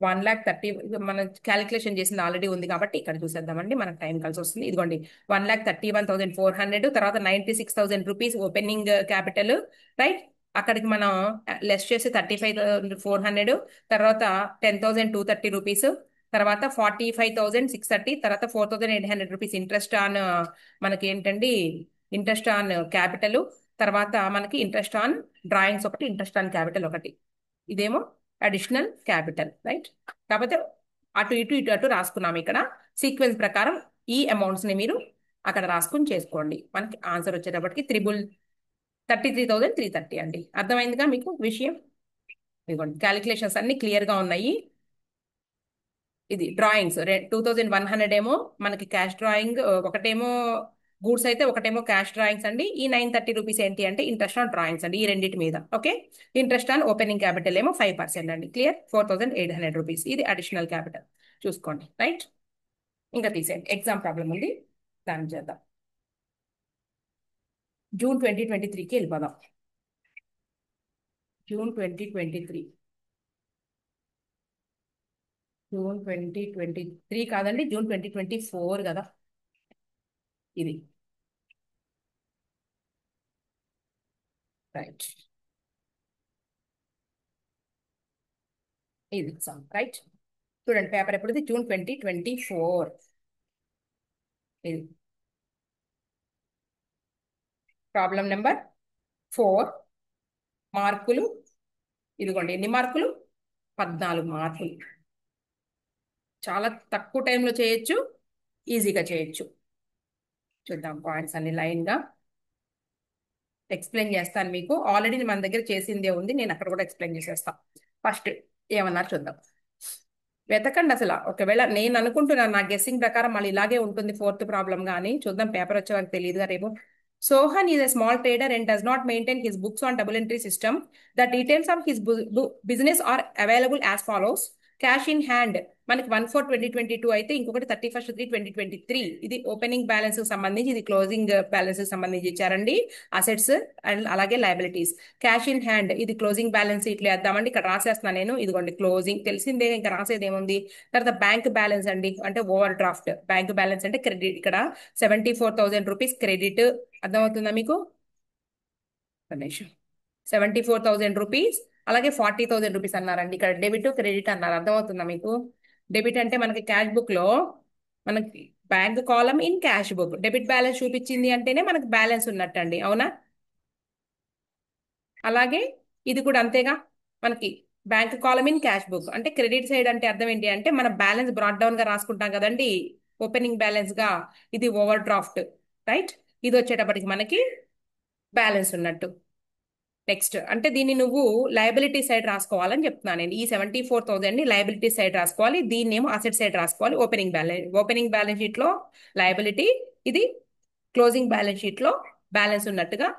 1,30,000 మనం క్యాలిక్యులేషన్ చేసింది ఆల్రెడీ ఉంది కాబట్టి ఇక్కడ చూసేద్దామండి, మనకు టైం కలిసి వస్తుంది. ఇదిగోండి 1,31,400, తర్వాత 96,000 రూపీస్ ఓపెనింగ్ క్యాపిటల్, రైట్. అక్కడికి మనం లెస్ చేసి 35,400, తర్వాత 10,230 రూపీస్, తర్వాత 45,630, తర్వాత 4,800 రూపీస్ ఇంట్రెస్ట్ ఆన్, మనకి ఏంటండి ఇంట్రెస్ట్ ఆన్ క్యాపిటల్, తర్వాత మనకి ఇంట్రెస్ట్ ఆన్ డ్రాయింగ్స్ ఒకటి, ఇంట్రెస్ట్ ఆన్ క్యాపిటల్ ఒకటి, ఇదేమో అడిషనల్ క్యాపిటల్, రైట్. కాకపోతే అటు ఇటు ఇటు అటు రాసుకున్నాము ఇక్కడ. సీక్వెన్స్ ప్రకారం ఈ అమౌంట్స్ ని మీరు అక్కడ రాసుకుని చేసుకోండి. మనకి ఆన్సర్ వచ్చేటప్పటికి 33,330 అండి. అర్థమైందిగా మీకు విషయం? ఇదిగోండి క్యాలిక్యులేషన్స్ అన్ని క్లియర్ గా ఉన్నాయి. ఇది డ్రాయింగ్స్ 2,100 ఏమో మనకి క్యాష్ డ్రాయింగ్, ఒకటేమో గూడ్స్ అయితే ఒకటేమో క్యాష్ డ్రాయింగ్స్ అండి. ఈ 930 రూపీస్ ఏంటి అంటే ఇంట్రెస్ట్ ఆన్ డ్రాయింగ్స్ అండి, ఈ రెండింటి మీద. Okay. Interest on opening capital ఏమో 5% అండి. క్లియర్? 4,800 రూపీస్ ఇది అడిషనల్ క్యాపిటల్. చూసుకోండి, రైట్. ఇంకా తీసేయండి, ఎగ్జామ్ ప్రాబ్లం ఉంది, దాన్ని చేద్దాం. జూన్ 2023కి వెళ్ళిపోదాం. జూన్ 2023, జూన్ 2023 కాదండి, జూన్ 2024 కదా ఇది, రైట్. ఇది ఎగ్జామ్, రైట్. చూడండి పేపర్ ఎప్పుడుది, జూన్ 2024. ఇది ప్రాబ్లం నెంబర్ 4. మార్కులు ఇదిగోండి, ఎన్ని మార్కులు? 14 మార్కులు. చాలా తక్కువ టైంలో చేయొచ్చు, ఈజీగా చేయొచ్చు. చూద్దాం పాయింట్స్ అన్ని లైన్ గా ఎక్స్ప్లెయిన్ చేస్తాను మీకు. ఆల్రెడీ మన దగ్గర చేసిందే ఉంది, నేను అక్కడ కూడా ఎక్స్ప్లెయిన్ చేసేస్తాను. ఫస్ట్ ఏమన్నారు చూద్దాం. వెతకండి అసలు. ఒకవేళ నేను అనుకుంటున్నాను నా గెస్సింగ్ ప్రకారం మళ్ళీ ఇలాగే ఉంటుంది ఫోర్త్ ప్రాబ్లం గానీ, చూద్దాం పేపర్ వచ్చే వరకు తెలియదుగా రేపు. Sohan is a small trader and does not maintain his books on double entry system. The details of his business are available as follows. Cash in hand మనకి 1/4/2022 అయితే, ఇంకొకటి 31/3/2023. ఇది ఓపెనింగ్ బ్యాలెన్స్ సంబంధించి, ఇది క్లోజింగ్ బ్యాలెన్స్ సంబంధించి ఇచ్చారండి. అసెట్స్ అండ్ అలాగే liabilities. Cash in hand ఇది క్లోజింగ్ బ్యాలెన్స్ ఇట్లా వేద్దామండి. ఇక్కడ రాసేస్తున్నాను నేను, ఇదిగోండి క్లోజింగ్ తెలిసిందే, ఇంకా రాసేది ఏముంది. తర్వాత బ్యాంక్ బ్యాలెన్స్ అండి, అంటే ఓవర్ డ్రాఫ్ట్. బ్యాంక్ బ్యాలెన్స్ అంటే క్రెడిట్, ఇక్కడ 74,000 రూపీస్ క్రెడిట్. అర్థమవుతుందా మీకు? 74,000 రూపీస్, అలాగే 40,000 రూపీస్ అన్నారండి. ఇక్కడ డెబిట్ క్రెడిట్ అన్నారు. అర్థమవుతుందా మీకు? డెబిట్ అంటే మనకి క్యాష్ బుక్ లో మనకి bank column in cash book, debit balance చూపించింది అంటేనే మనకి బ్యాలెన్స్ ఉన్నట్టు అండి, అవునా? అలాగే ఇది కూడా అంతేగా, మనకి bank column in cash book అంటే క్రెడిట్ సైడ్ అంటే అర్థం ఏంటి అంటే మన బ్యాలెన్స్ బ్రాడ్ డౌన్ గా రాసుకుంటాం కదండి, ఓపెనింగ్ బ్యాలెన్స్ గా. ఇది ఓవర్ డ్రాఫ్ట్, రైట్. ఇది వచ్చేటప్పటికి మనకి బ్యాలెన్స్ ఉన్నట్టు. నెక్స్ట్ అంటే దీన్ని నువ్వు లయబిలిటీ సైడ్ రాసుకోవాలని చెప్తున్నాను నేను. ఈ 74,000 ని లయబిలిటీ సైడ్ రాసుకోవాలి, దీన్ని ఏమో అసెట్ సైడ్ రాసుకోవాలి. ఓపెనింగ్ బ్యాలెన్స్ షీట్ లో లయబిలిటీ, ఇది క్లోజింగ్ బ్యాలెన్స్ షీట్ లో బ్యాలెన్స్ ఉన్నట్టుగా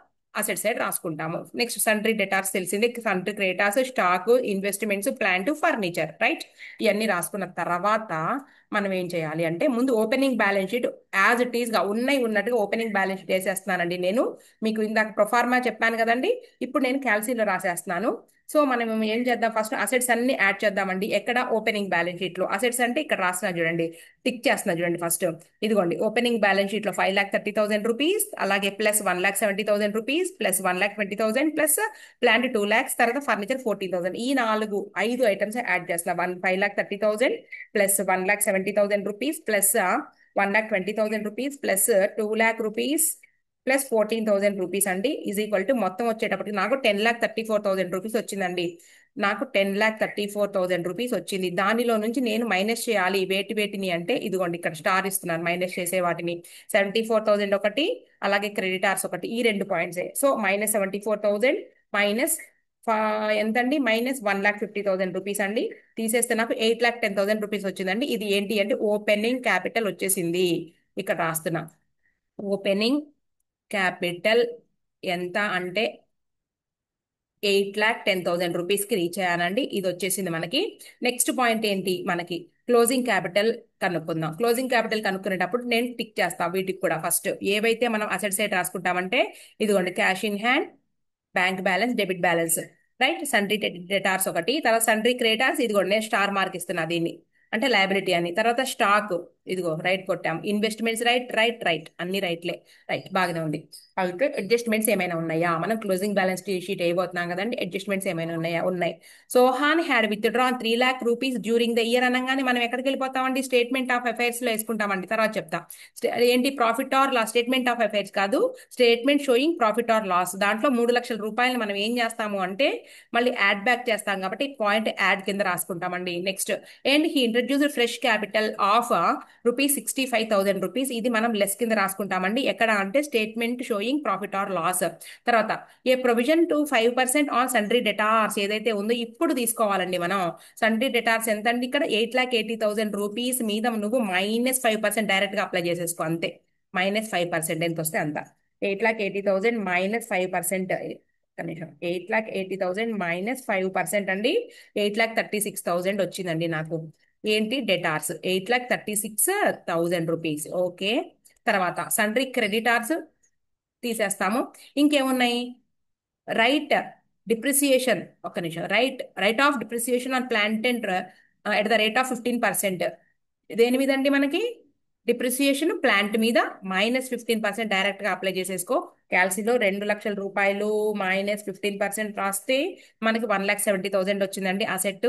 అసెట్ సైడ్ రాసుకుంటాము. నెక్స్ట్ సండ్రీ డెటార్స్ తెలిసిందే, sundry creditors, stock, investments, plant, furniture, right. ఇవన్నీ రాసుకున్న తర్వాత మనం ఏం చేయాలి అంటే, ముందు opening balance sheet as it is గా ఉన్నట్టుగా ఓపెనింగ్ బ్యాలెన్స్ షీట్ వేసేస్తున్నానండి నేను. మీకు ఇందాక ప్రొఫార్మా చెప్పాను కదండి, ఇప్పుడు నేను క్యాల్సీలో రాసేస్తున్నాను. సో మనం ఏం చేద్దాం, ఫస్ట్ అసెట్స్ అన్ని యాడ్ చేద్దామండి. ఎక్కడ? ఓపెనింగ్ బ్యాలెన్స్ షీట్ లో. అసెట్స్ అంటే ఇక్కడ రాస్తున్నా చూడండి, టిక్ చేస్తున్నా చూడండి ఫస్ట్. ఇదిగోండి ఓపెనింగ్ బ్యాలెన్స్ షీట్ లో 5,30,000 రూపీస్, అలాగే plus 1,70,000 rupees, plus 1,20,000, plus plant 2 lakhs, తర్వాత ఫర్నిచర్ 14,000. ఈ 5 ఐటమ్స్ యాడ్ చేస్తున్నా. 5,30,000 plus 1,70,000 rupees, plus 1,20,000 rupees, plus 2 lakh rupees, plus 14,000 rupees అండి. ఈజ్ ఈక్వల్ టు మొత్తం వచ్చేటప్పటికి నాకు 10,34,000 రూపీస్ వచ్చిందండి. నాకు 10,34,000 రూపీస్ వచ్చింది. దానిలో నుంచి నేను మైనస్ చేయాలి వేటిని అంటే, ఇదిగోండి ఇక్కడ స్టార్ ఇస్తున్నాను మైనస్ చేసే వాటిని. 74,000 ఒకటి, అలాగే క్రెడిటార్స్ ఒకటి, ఈ 2 పాయింట్సే. సో -74,000 మైనస్ ఎంతండి, -1,50,000 రూపీస్ అండి. తీసేస్తే నాకు 8,10,000 రూపీస్ వచ్చిందండి. ఇది ఏంటి అంటే ఓపెనింగ్ క్యాపిటల్ వచ్చేసింది. ఇక్కడ రాస్తున్నా, ఓపెనింగ్ క్యాపిటల్ ఎంత అంటే 8,10,000 రూపీస్కి రీచ్ అయ్యానండి. ఇది వచ్చేసింది మనకి. నెక్స్ట్ పాయింట్ ఏంటి మనకి క్లోజింగ్ క్యాపిటల్ కనుక్కుందాం. క్లోజింగ్ క్యాపిటల్ కనుక్కునేటప్పుడు నేను టిక్ చేస్తాను వీటికి కూడా. ఫస్ట్ ఏవైతే మనం అసెట్ సైడ్ రాసుకుంటామంటే ఇదిగోండి cash in hand, bank balance, debit balance, right. Sundry debtors ఒకటి, తర్వాత సండ్రీ క్రెడిటార్స్ ఇదిగోండి నేను స్టార్ మార్క్ ఇస్తున్నా దీన్ని, అంటే లయబిలిటీ అని. తర్వాత స్టాక్ ఇదిగో రైట్ కొట్టాం. ఇన్వెస్ట్మెంట్స్ రైట్ రైట్ రైట్ అన్ని రైట్లే, రైట్ బాగానే ఉంది. అయితే అడ్జస్ట్మెంట్స్ ఏమైనా ఉన్నాయా? మనం క్లోజింగ్ బ్యాలెన్స్ షీట్ అయిపోతున్నాం కదండి, అడ్జస్ట్మెంట్స్ ఏమైనా ఉన్నాయా? ఉన్నాయి. సో హాన్ had withdrawn 3,00,000 rupees during the year అనగానే మనం ఎక్కడికి వెళ్ళిపోతామండి? స్టేట్మెంట్ ఆఫ్ అఫైర్స్ లో వేసుకుంటామండి. తర్వాత చెప్తా. ఏంటి profit or loss, statement of affairs కాదు, statement showing profit or loss. దాంట్లో 3,00,000 రూపాయలు మనం ఏం చేస్తాము అంటే మళ్ళీ యాడ్ బ్యాక్ చేస్తాం కాబట్టి పాయింట్ యాడ్ కింద రాసుకుంటామండి. Next and he introduced fresh capital of ₹65,000. ఇది మనం లెస్ కింద రాసుకుంటామండి. ఎక్కడ అంటే statement showing profit or loss. తర్వాత a provision to 5% on sundry debtors ఏదైతే ఉందో ఇప్పుడు తీసుకోవాలండి మనం. సండ్రీ డెటార్స్ ఎంత అండి? ఇక్కడ 8,80,000 రూపీస్ మీద నువ్వు -5% డైరెక్ట్ గా అప్లై చేసేసుకో అంతే. -5% ఎంత వస్తే అంత. 8,80,000 -5%. కనీసం 8,80,000 -5% అండి. 8,36,000 వచ్చిందండి నాకు. ఏంటి డెటార్స్ 8,36,000 రూపీస్. ఓకే. తర్వాత సండ్రీ క్రెడిటార్స్ తీసేస్తాము. ఇంకేమున్నాయి? రైట్ డిప్రిసియేషన్, ఒక్క నిమిషం, right of depreciation on plant and at the rate of 15%. దేని మీద అండి మనకి? డిప్రిసియేషన్ ప్లాంట్ మీద -15% డైరెక్ట్ గా అప్లై చేసేసుకో. క్యాల్సీలో 2,00,000 రూపాయలు -15% రాస్తే మనకి 1,70,000 వచ్చిందండి ఆ సెట్.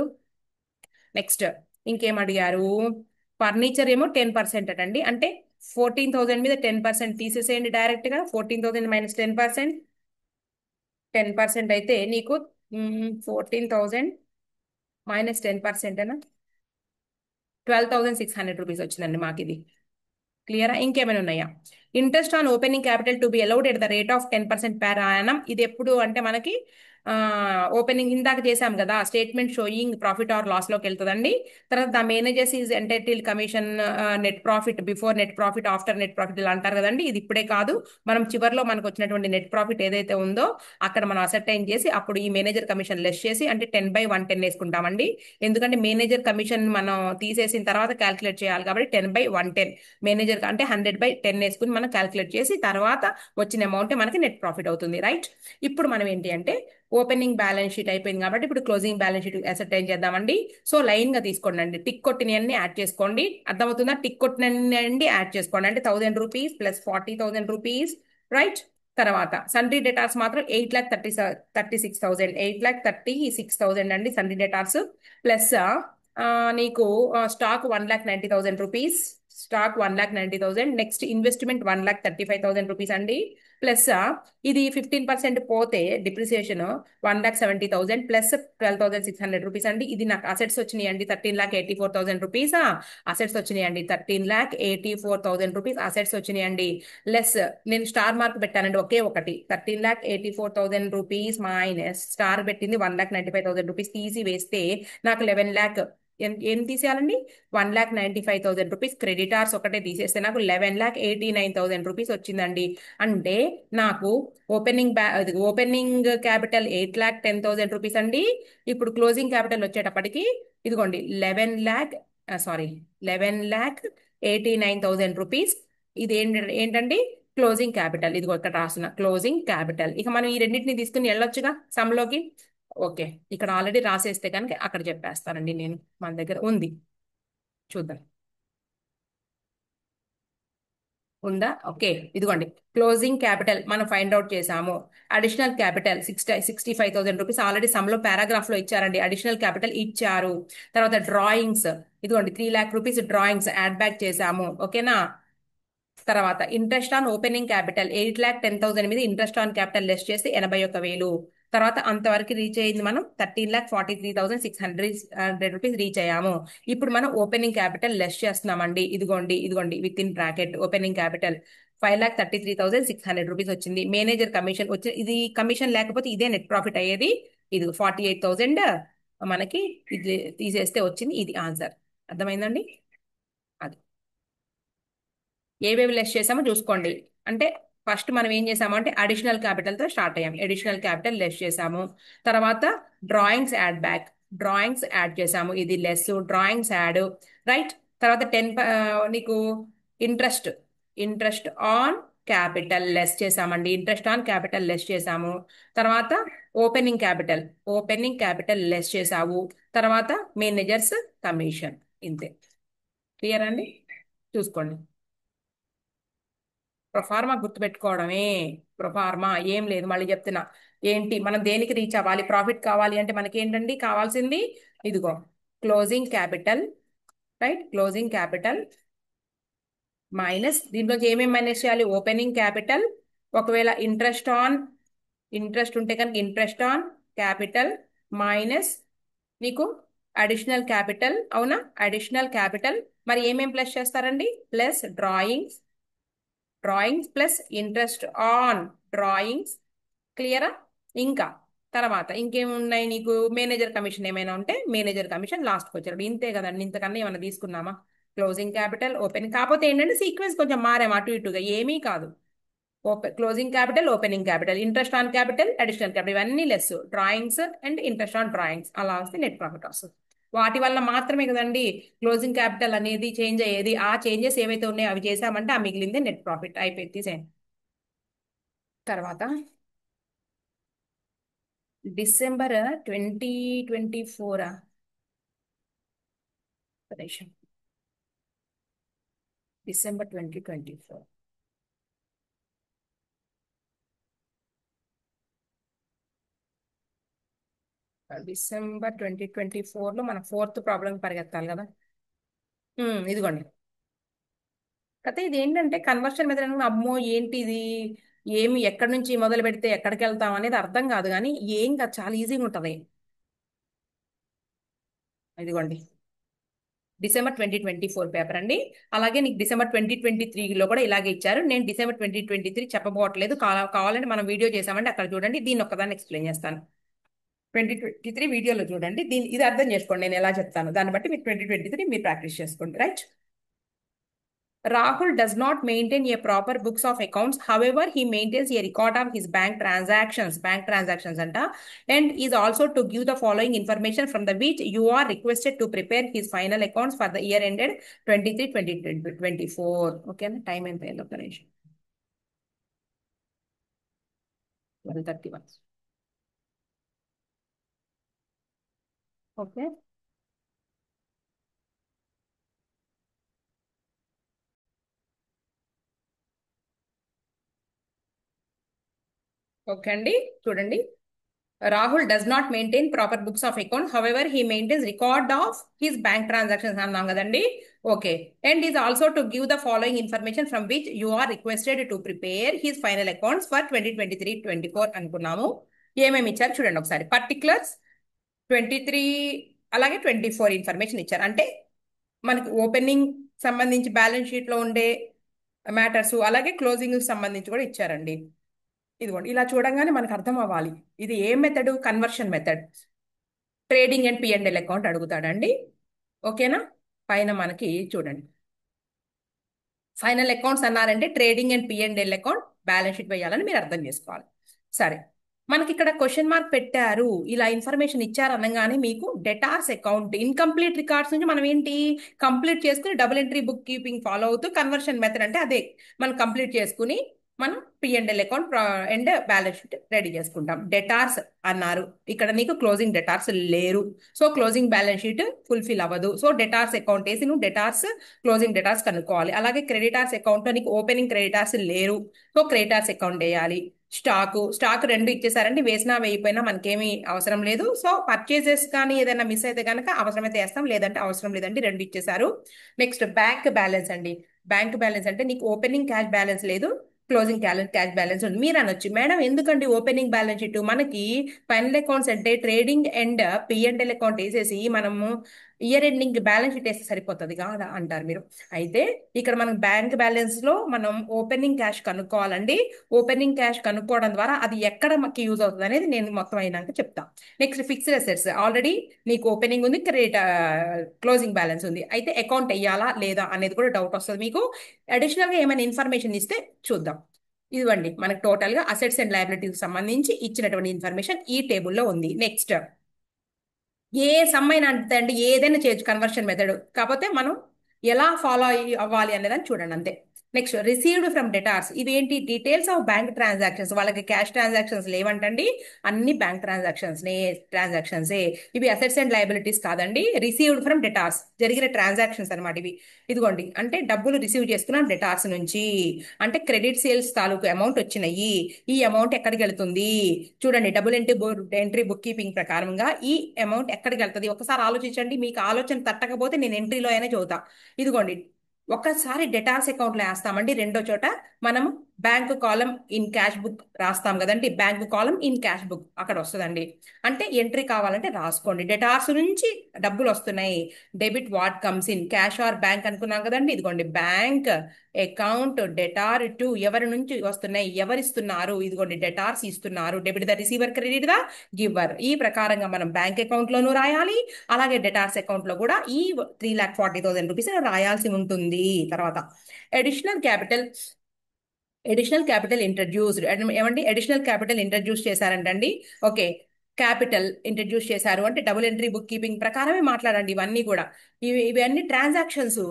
నెక్స్ట్ ఇంకేం అడిగారు? ఫర్నిచర్ ఏమో 10% అటండి, అంటే 14,000 మీద 10% తీసేసేయండి డైరెక్ట్ గా. 14,000 -10%, 10% అయితే నీకు 14,000 -10% అనా 12,600 రూపీస్ వచ్చిందండి మాకు ఇది. క్లియరా? ఇంకేమైనా ఉన్నాయా? Interest on opening capital to be allowed at the rate of 10% per annum. ఇది ఎప్పుడు అంటే మనకి ఓపెనింగ్ ఇందాక చేసాం కదా, statement showing profit or loss లోకి వెళ్తుందండి. తర్వాత the managers is entitle commission net profit before net profit after net profit ఇలా అంటారు కదండి. ఇది ఇప్పుడే కాదు, మనం చివరిలో మనకు వచ్చినటువంటి నెట్ ప్రాఫిట్ ఏదైతే ఉందో అక్కడ మనం అసర్టైన్ చేసి అప్పుడు ఈ మేనేజర్ కమిషన్ లెస్ చేసి అంటే 10/110 వేసుకుంటామండి. ఎందుకంటే మేనేజర్ కమిషన్ మనం తీసేసిన తర్వాత క్యాల్కులేట్ చేయాలి కాబట్టి 10/110 మేనేజర్ అంటే 100/10 వేసుకుని మనం క్యాల్కులేట్ చేసి తర్వాత వచ్చిన అమౌంట్ మనకి నెట్ ప్రాఫిట్ అవుతుంది, రైట్. ఇప్పుడు మనం ఏంటి అంటే ఓపెనింగ్ బ్యాలెన్స్ షీట్ అయిపోయింది కాబట్టి ఇప్పుడు క్లోజింగ్ బ్యాలెన్స్ షీట్ అసర్టైన్ చేద్దామండి. సో లైన్ గా తీసుకోండి అండి, టిక్ కొట్టినవన్నీ యాడ్ చేసుకోండి. అర్థమవుతుందా? టిక్ కొట్టినవన్నీ యాడ్ చేసుకోండి. అంటే 1,000 రూపీస్ ప్లస్ 40,000 రూపీస్, రైట్. తర్వాత సండ్రీ డెటార్స్ మాత్రం 8,36,000, 8,36,000 అండి సండ్రీ డెటార్స్. ప్లస్ నీకు stock 1,90,000 rupees, stock 1,90,000. Next investment 1,35,000 rupees అండి. ప్లస్ ఇది 15% పోతే డిప్రిసియేషన్ 1,70,000 ప్లస్ 12,600 రూపీస్ అండి. ఇది నాకు అసెట్స్ వచ్చినాయి అండి 13,84,000 రూపీస్. అసెట్స్ వచ్చినాయి అండి 13,84,000 రూపీస్ అసెట్స్ వచ్చినాయి అండి. లెస్ నేను స్టార్ మార్క్ పెట్టానండి ఒకే ఒకటి. 13,84,000 రూపీస్ మైనస్ స్టార్ పెట్టింది 1,95,000 రూపీస్ తీసి వేస్తే నాకు 11,00,000 ఏం తీసేయాలండి? 1,95,000 రూపీస్. క్రెడిటార్స్ ఒకటే తీసేస్తే నాకు 11,89,000 రూపీస్ వచ్చిందండి. అంటే నాకు ఓపెనింగ్ క్యాపిటల్ 8,10,000 రూపీస్ అండి. ఇప్పుడు క్లోజింగ్ క్యాపిటల్ వచ్చేటప్పటికి ఇదిగోండి 11,89,000 రూపీస్. ఇది ఏంటండి? Closing capital. ఇదిగో ఇక్కడ రాసిన క్లోజింగ్ క్యాపిటల్. ఇక మనం ఈ రెండింటిని తీసుకుని వెళ్ళొచ్చుగా సమ్లోకి. ఓకే, ఇక్కడ ఆల్రెడీ రాసేస్తే కనుక అక్కడ చెప్పేస్తానండి నేను. మన దగ్గర ఉంది, చూద్దాం. ఉందా? ఓకే, ఇదిగోండి క్లోజింగ్ క్యాపిటల్ మనం ఫైండ్ అవుట్ చేసాము. అడిషనల్ క్యాపిటల్ 65,000 రూపీస్ ఆల్రెడీ సమ్లో పారాగ్రాఫ్ లో ఇచ్చారండి. అడిషనల్ క్యాపిటల్ ఇచ్చారు. తర్వాత డ్రాయింగ్స్ ఇదిగోండి 3,00,000 రూపీస్ డ్రాయింగ్స్ యాడ్ బ్యాక్ చేసాము. ఓకేనా? తర్వాత ఇంట్రెస్ట్ ఆన్ ఓపెనింగ్ క్యాపిటల్ 8,10,000 మీద ఇంట్రెస్ట్ ఆన్ క్యాపిటల్ లెస్ చేస్తే 81,000. తర్వాత అంతవరకు రీచ్ అయ్యింది మనం 13,43,600 రూపీస్ రీచ్ అయ్యాము. ఇప్పుడు మనం ఓపెనింగ్ క్యాపిటల్ లెస్ చేస్తున్నామండి. ఇదిగోండి ఇదిగోండి with in bracket opening capital 5,33,600 rupees వచ్చింది. మేనేజర్ కమిషన్ వచ్చి ఇది కమిషన్ లేకపోతే ఇదే నెట్ ప్రాఫిట్ అయ్యేది. ఇది 48,000 మనకి ఇది తీసేస్తే వచ్చింది. ఇది ఆన్సర్. అర్థమైందండి? అది ఏవేవి లెస్ చేసామో చూసుకోండి. అంటే ఫస్ట్ మనం ఏం చేసాము అంటే అడిషనల్ క్యాపిటల్తో స్టార్ట్ అయ్యాం. అడిషనల్ క్యాపిటల్ లెస్ చేసాము. తర్వాత drawings add back, drawings add చేసాము. ఇది లెస్, డ్రాయింగ్స్ యాడ్, రైట్. తర్వాత నీకు interest, interest on capital less చేసామండి. ఇంట్రెస్ట్ ఆన్ క్యాపిటల్ లెస్ చేసాము. తర్వాత opening capital, opening capital less చేసావు. తర్వాత మేనేజర్స్ కమిషన్. ఇంతే. క్లియర్ అండి? చూసుకోండి. ప్రొఫార్మా గుర్తుపెట్టుకోవడమే. ప్రొఫార్మా ఏం లేదు, మళ్ళీ చెప్తున్నా. ఏంటి మనం దేనికి రీచ్ అవ్వాలి? ప్రాఫిట్ కావాలి అంటే మనకి ఏంటండి కావాల్సింది? ఇదిగో closing capital, right. Closing capital minus దీంట్లోంచి ఏమేమి మైనస్ చేయాలి? ఓపెనింగ్ క్యాపిటల్, ఒకవేళ ఇంట్రెస్ట్ ఆన్, ఇంట్రెస్ట్ ఉంటే కనుక ఇంట్రెస్ట్ ఆన్ క్యాపిటల్ మైనస్ నీకు అడిషనల్ క్యాపిటల్. అవునా? Additional capital. మరి ఏమేం ప్లస్ చేస్తారండి? Plus drawings, drawings plus interest on drawings. క్లియరా? ఇంకా తర్వాత ఇంకేమున్నాయి నీకు? మేనేజర్ కమిషన్ ఏమైనా ఉంటే మేనేజర్ కమిషన్ లాస్ట్కి వచ్చారు. ఇంతే కదండి, ఇంతకన్నా ఏమైనా తీసుకున్నామా? Closing capital, open. కాకపోతే ఏంటంటే సీక్వెన్స్ కొంచెం మారాము అటు ఇటుగా, ఏమీ కాదు. Closing capital, opening capital, interest on capital, additional capital, ఇవన్నీ less. Drawings and interest on drawings అలా వస్తే నెట్ ప్రాఫిట్ వస్తుంది. వాటి వల్ల మాత్రమే కదండి క్లోజింగ్ క్యాపిటల్ అనేది చేంజ్ అయ్యేది. ఆ చేంజెస్ ఏవైతే ఉన్నాయో అవి చేసామంటే ఆ మిగిలిందే నెట్ ప్రాఫిట్. అయిపోయింది, తీసేయండి. తర్వాత డిసెంబర్ 2024 డిసెంబర్ 2024 డిసెంబర్ 2024లో మన ఫోర్త్ ప్రాబ్లం పరిగెత్తాలి కదా. ఇదిగోండి. అయితే ఇది ఏంటంటే కన్వర్షన్ మెథడ్ అని, అమ్మో ఏంటి ఇది, ఏమి ఎక్కడి నుంచి మొదలు పెడితే ఎక్కడికి వెళ్తాం అనేది అర్థం కాదు, కానీ ఏం కాదు, చాలా ఈజీగా ఉంటుంది. ఇదిగోండి, డిసెంబర్ 2024 పేపర్ అండి. అలాగే నీకు డిసెంబర్ 2023లో కూడా ఇలాగే ఇచ్చారు. నేను డిసెంబర్ 2023 చెప్పబోవట్లేదు, కావాలంటే మనం వీడియో చేసామంటే అక్కడ చూడండి. దీన్ని ఒక్కదాన్ని ఎక్స్ప్లెయిన్ చేస్తాను. 2023 వీడియోలో చూడండి. ఇది అర్థం చేసుకోండి నేను ఎలా చెప్తాను. దాన్ని బట్టి మీరు 2023 మీరు ప్రాక్టీస్ చేసుకోండి, right. Rahul does not maintain a proper books of accounts. However, he maintains a record of his bank transactions, and is also to give the following information from the which you are requested to prepare his final accounts for the year ended 23/2024. Okay, time and pay operation 12:31. Okay. Okay అండి, చూడండి. Rahul does not maintain proper books of account. However he maintains record of his bank transactions అన్నాం కదండి. Okay. And is also to give the following information from which you are requested to prepare his final accounts for 2023-24 అనుకున్నాము. ఏమేమి ఇచ్చారు చూడండి ఒకసారి. Particulars 23 అలాగే 24 information ఇచ్చారు. అంటే మనకి ఓపెనింగ్ సంబంధించి బ్యాలెన్స్ షీట్ లో ఉండే మ్యాటర్స్, అలాగే క్లోజింగ్ సంబంధించి కూడా ఇచ్చారండి. ఇదిగోండి, ఇలా చూడంగానే మనకు అర్థం అవ్వాలి. ఇది ఏ method? Conversion method. Trading and P and L account అడుగుతాడండి. ఓకేనా? పైన మనకి చూడండి, ఫైనల్ అకౌంట్స్ అన్నారంటే trading and P and L account balance sheet వేయాలని మీరు అర్థం చేసుకోవాలి. సరే, మనకి ఇక్కడ క్వశ్చన్ మార్క్ పెట్టారు. ఇలా ఇన్ఫర్మేషన్ ఇచ్చారు అనగానే మీకు డెటార్స్ అకౌంట్ ఇన్కంప్లీట్ రికార్డ్స్ నుంచి మనం ఏంటి కంప్లీట్ చేసుకుని double entry book keeping follow అవుతూ కన్వర్షన్ మెథడ్ అంటే అదే. మనం కంప్లీట్ చేసుకుని మనం P&L account and balance sheet ready చేసుకుంటాం. డెటార్స్ అన్నారు, ఇక్కడ నీకు క్లోజింగ్ డెటార్స్ లేరు, so closing balance sheet fulfil అవ్వదు. సో డెటార్స్ అకౌంట్ వేసి నువ్వు డెటార్స్ క్లోజింగ్ డెటార్స్ కనుక్కోవాలి. అలాగే క్రెడిటార్స్ అకౌంట్ లో నీకు ఓపెనింగ్ క్రెడిటార్స్ లేరు, సో క్రెడిటార్స్ అకౌంట్ వేయాలి. స్టాక్ రెండు ఇచ్చేసారంటే వేసినా వేయిపోయినా మనకేమీ అవసరం లేదు. సో పర్చేజెస్ కానీ ఏదైనా మిస్ అయితే కనుక అవసరమైతే వేస్తాం, లేదంటే అవసరం లేదండి, రెండు ఇచ్చేసారు. నెక్స్ట్ బ్యాంక్ బ్యాలెన్స్ అండి. బ్యాంక్ బ్యాలెన్స్ అంటే నీకు ఓపెనింగ్ క్యాష్ బ్యాలెన్స్ లేదు, క్లోజింగ్ క్యాష్ బ్యాలెన్స్ ఉంది. మీరు అనొచ్చు, మేడం ఎందుకండి ఓపెనింగ్ బ్యాలెన్స్ షీట్? మనకి ఫైనల్ అకౌంట్స్ అంటే ట్రేడింగ్ అండ్ పిఎండ్ఎల్ అకౌంట్ వేసేసి మనము ఇయర్ ఎండింగ్ బ్యాలెన్స్ షీట్ వేస్తే సరిపోతుంది కాదా అంటారు మీరు. అయితే ఇక్కడ మనం బ్యాంక్ బ్యాలెన్స్ లో మనం ఓపెనింగ్ క్యాష్ కనుక్కోవాలండి. ఓపెనింగ్ క్యాష్ కనుక్కోవడం ద్వారా అది ఎక్కడ మనకి యూజ్ అవుతుంది అనేది నేను మొత్తం అయినాక చెప్తా. Next fixed assets. ఆల్రెడీ నీకు ఓపెనింగ్ ఉంది, క్లోజింగ్ బ్యాలెన్స్ ఉంది, అయితే అకౌంట్ వేయాలా లేదా అనేది కూడా డౌట్ వస్తుంది మీకు. అడిషనల్ గా ఏమైనా ఇన్ఫర్మేషన్ ఇస్తే చూద్దాం. ఇదిగోండి మనకు టోటల్ గా అసెట్స్ అండ్ లయబిలిటీస్ సంబంధించి ఇచ్చినటువంటి ఇన్ఫర్మేషన్ ఈ టేబుల్లో ఉంది. నెక్స్ట్ ఏ సమ్మైనా అంతే అండి, ఏదైనా చేయొచ్చు కన్వర్షన్ మెథడ్, కాకపోతే మనం ఎలా ఫాలో అవ్వాలి అనేదాన్ని చూడండి అంతే. నెక్స్ట్ రిసీవ్డ్ ఫ్రమ్ డెటార్స్, ఇదేంటి డీటెయిల్స్ ఆఫ్ బ్యాంక్ ట్రాన్సాక్షన్స్, వాళ్ళకి క్యాష్ ట్రాన్సాక్షన్స్ లేవంటండి, అన్ని బ్యాంక్ ట్రాన్సాక్షన్స్ ఇవి అసెట్స్ అండ్ లయబిలిటీస్ కాదండి. రిసీవ్డ్ ఫ్రమ్ డెటార్స్ జరిగిన ట్రాన్సాక్షన్స్ అనమాట ఇవి. ఇదిగోండి అంటే డబ్బులు రిసీవ్ చేసుకున్నాం డెటార్స్ నుంచి, అంటే క్రెడిట్ సేల్స్ తాలూకు అమౌంట్ వచ్చినాయి. ఈ అమౌంట్ ఎక్కడికి వెళ్తుంది చూడండి, ఎంట్రీ బుక్ కీపింగ్ ప్రకారంగా ఈ అమౌంట్ ఎక్కడికి వెళ్తుంది ఒకసారి ఆలోచించండి. మీకు ఆలోచన తట్టకపోతే నేను ఎంట్రీలో అయినా చదువుతా. ఇదిగోండి ఒక్కసారి డెటార్స్ అకౌంట్ లో వేస్తామండి, రెండో చోట మనము bank column in cash book రాస్తాం కదండి, bank column in cash book అక్కడ వస్తుందండి. అంటే ఎంట్రీ కావాలంటే రాసుకోండి, డెటార్స్ నుంచి డబ్బులు వస్తున్నాయి, debit what comes in cash or bank అనుకున్నాం కదండి. ఇదిగోండి బ్యాంక్ అకౌంట్ డెటార్ టు ఎవరి నుంచి వస్తున్నాయి, ఎవరిస్తున్నారు, ఇదిగోండి డెటార్స్ ఇస్తున్నారు, debit the receiver, credit the giver. ఈ ప్రకారంగా మనం బ్యాంక్ అకౌంట్ లోనూ రాయాలి, అలాగే డెటార్స్ అకౌంట్ లో కూడా ఈ 3,40,000 రూపీస్ రాయాల్సి ఉంటుంది. తర్వాత అడిషనల్ క్యాపిటల్ ఇంట్రడ్యూస్డ్, ఏమండి అడిషనల్ క్యాపిటల్ ఇంట్రడ్యూస్ చేశారంటండి. ఓకే, క్యాపిటల్ ఇంట్రడ్యూస్ చేశారు అంటే డబుల్ ఎంట్రీ బుక్ కీపింగ్ ప్రకారమే మాట్లాడండి ఇవన్నీ కూడా. ఇవన్నీ ట్రాన్సాక్షన్స్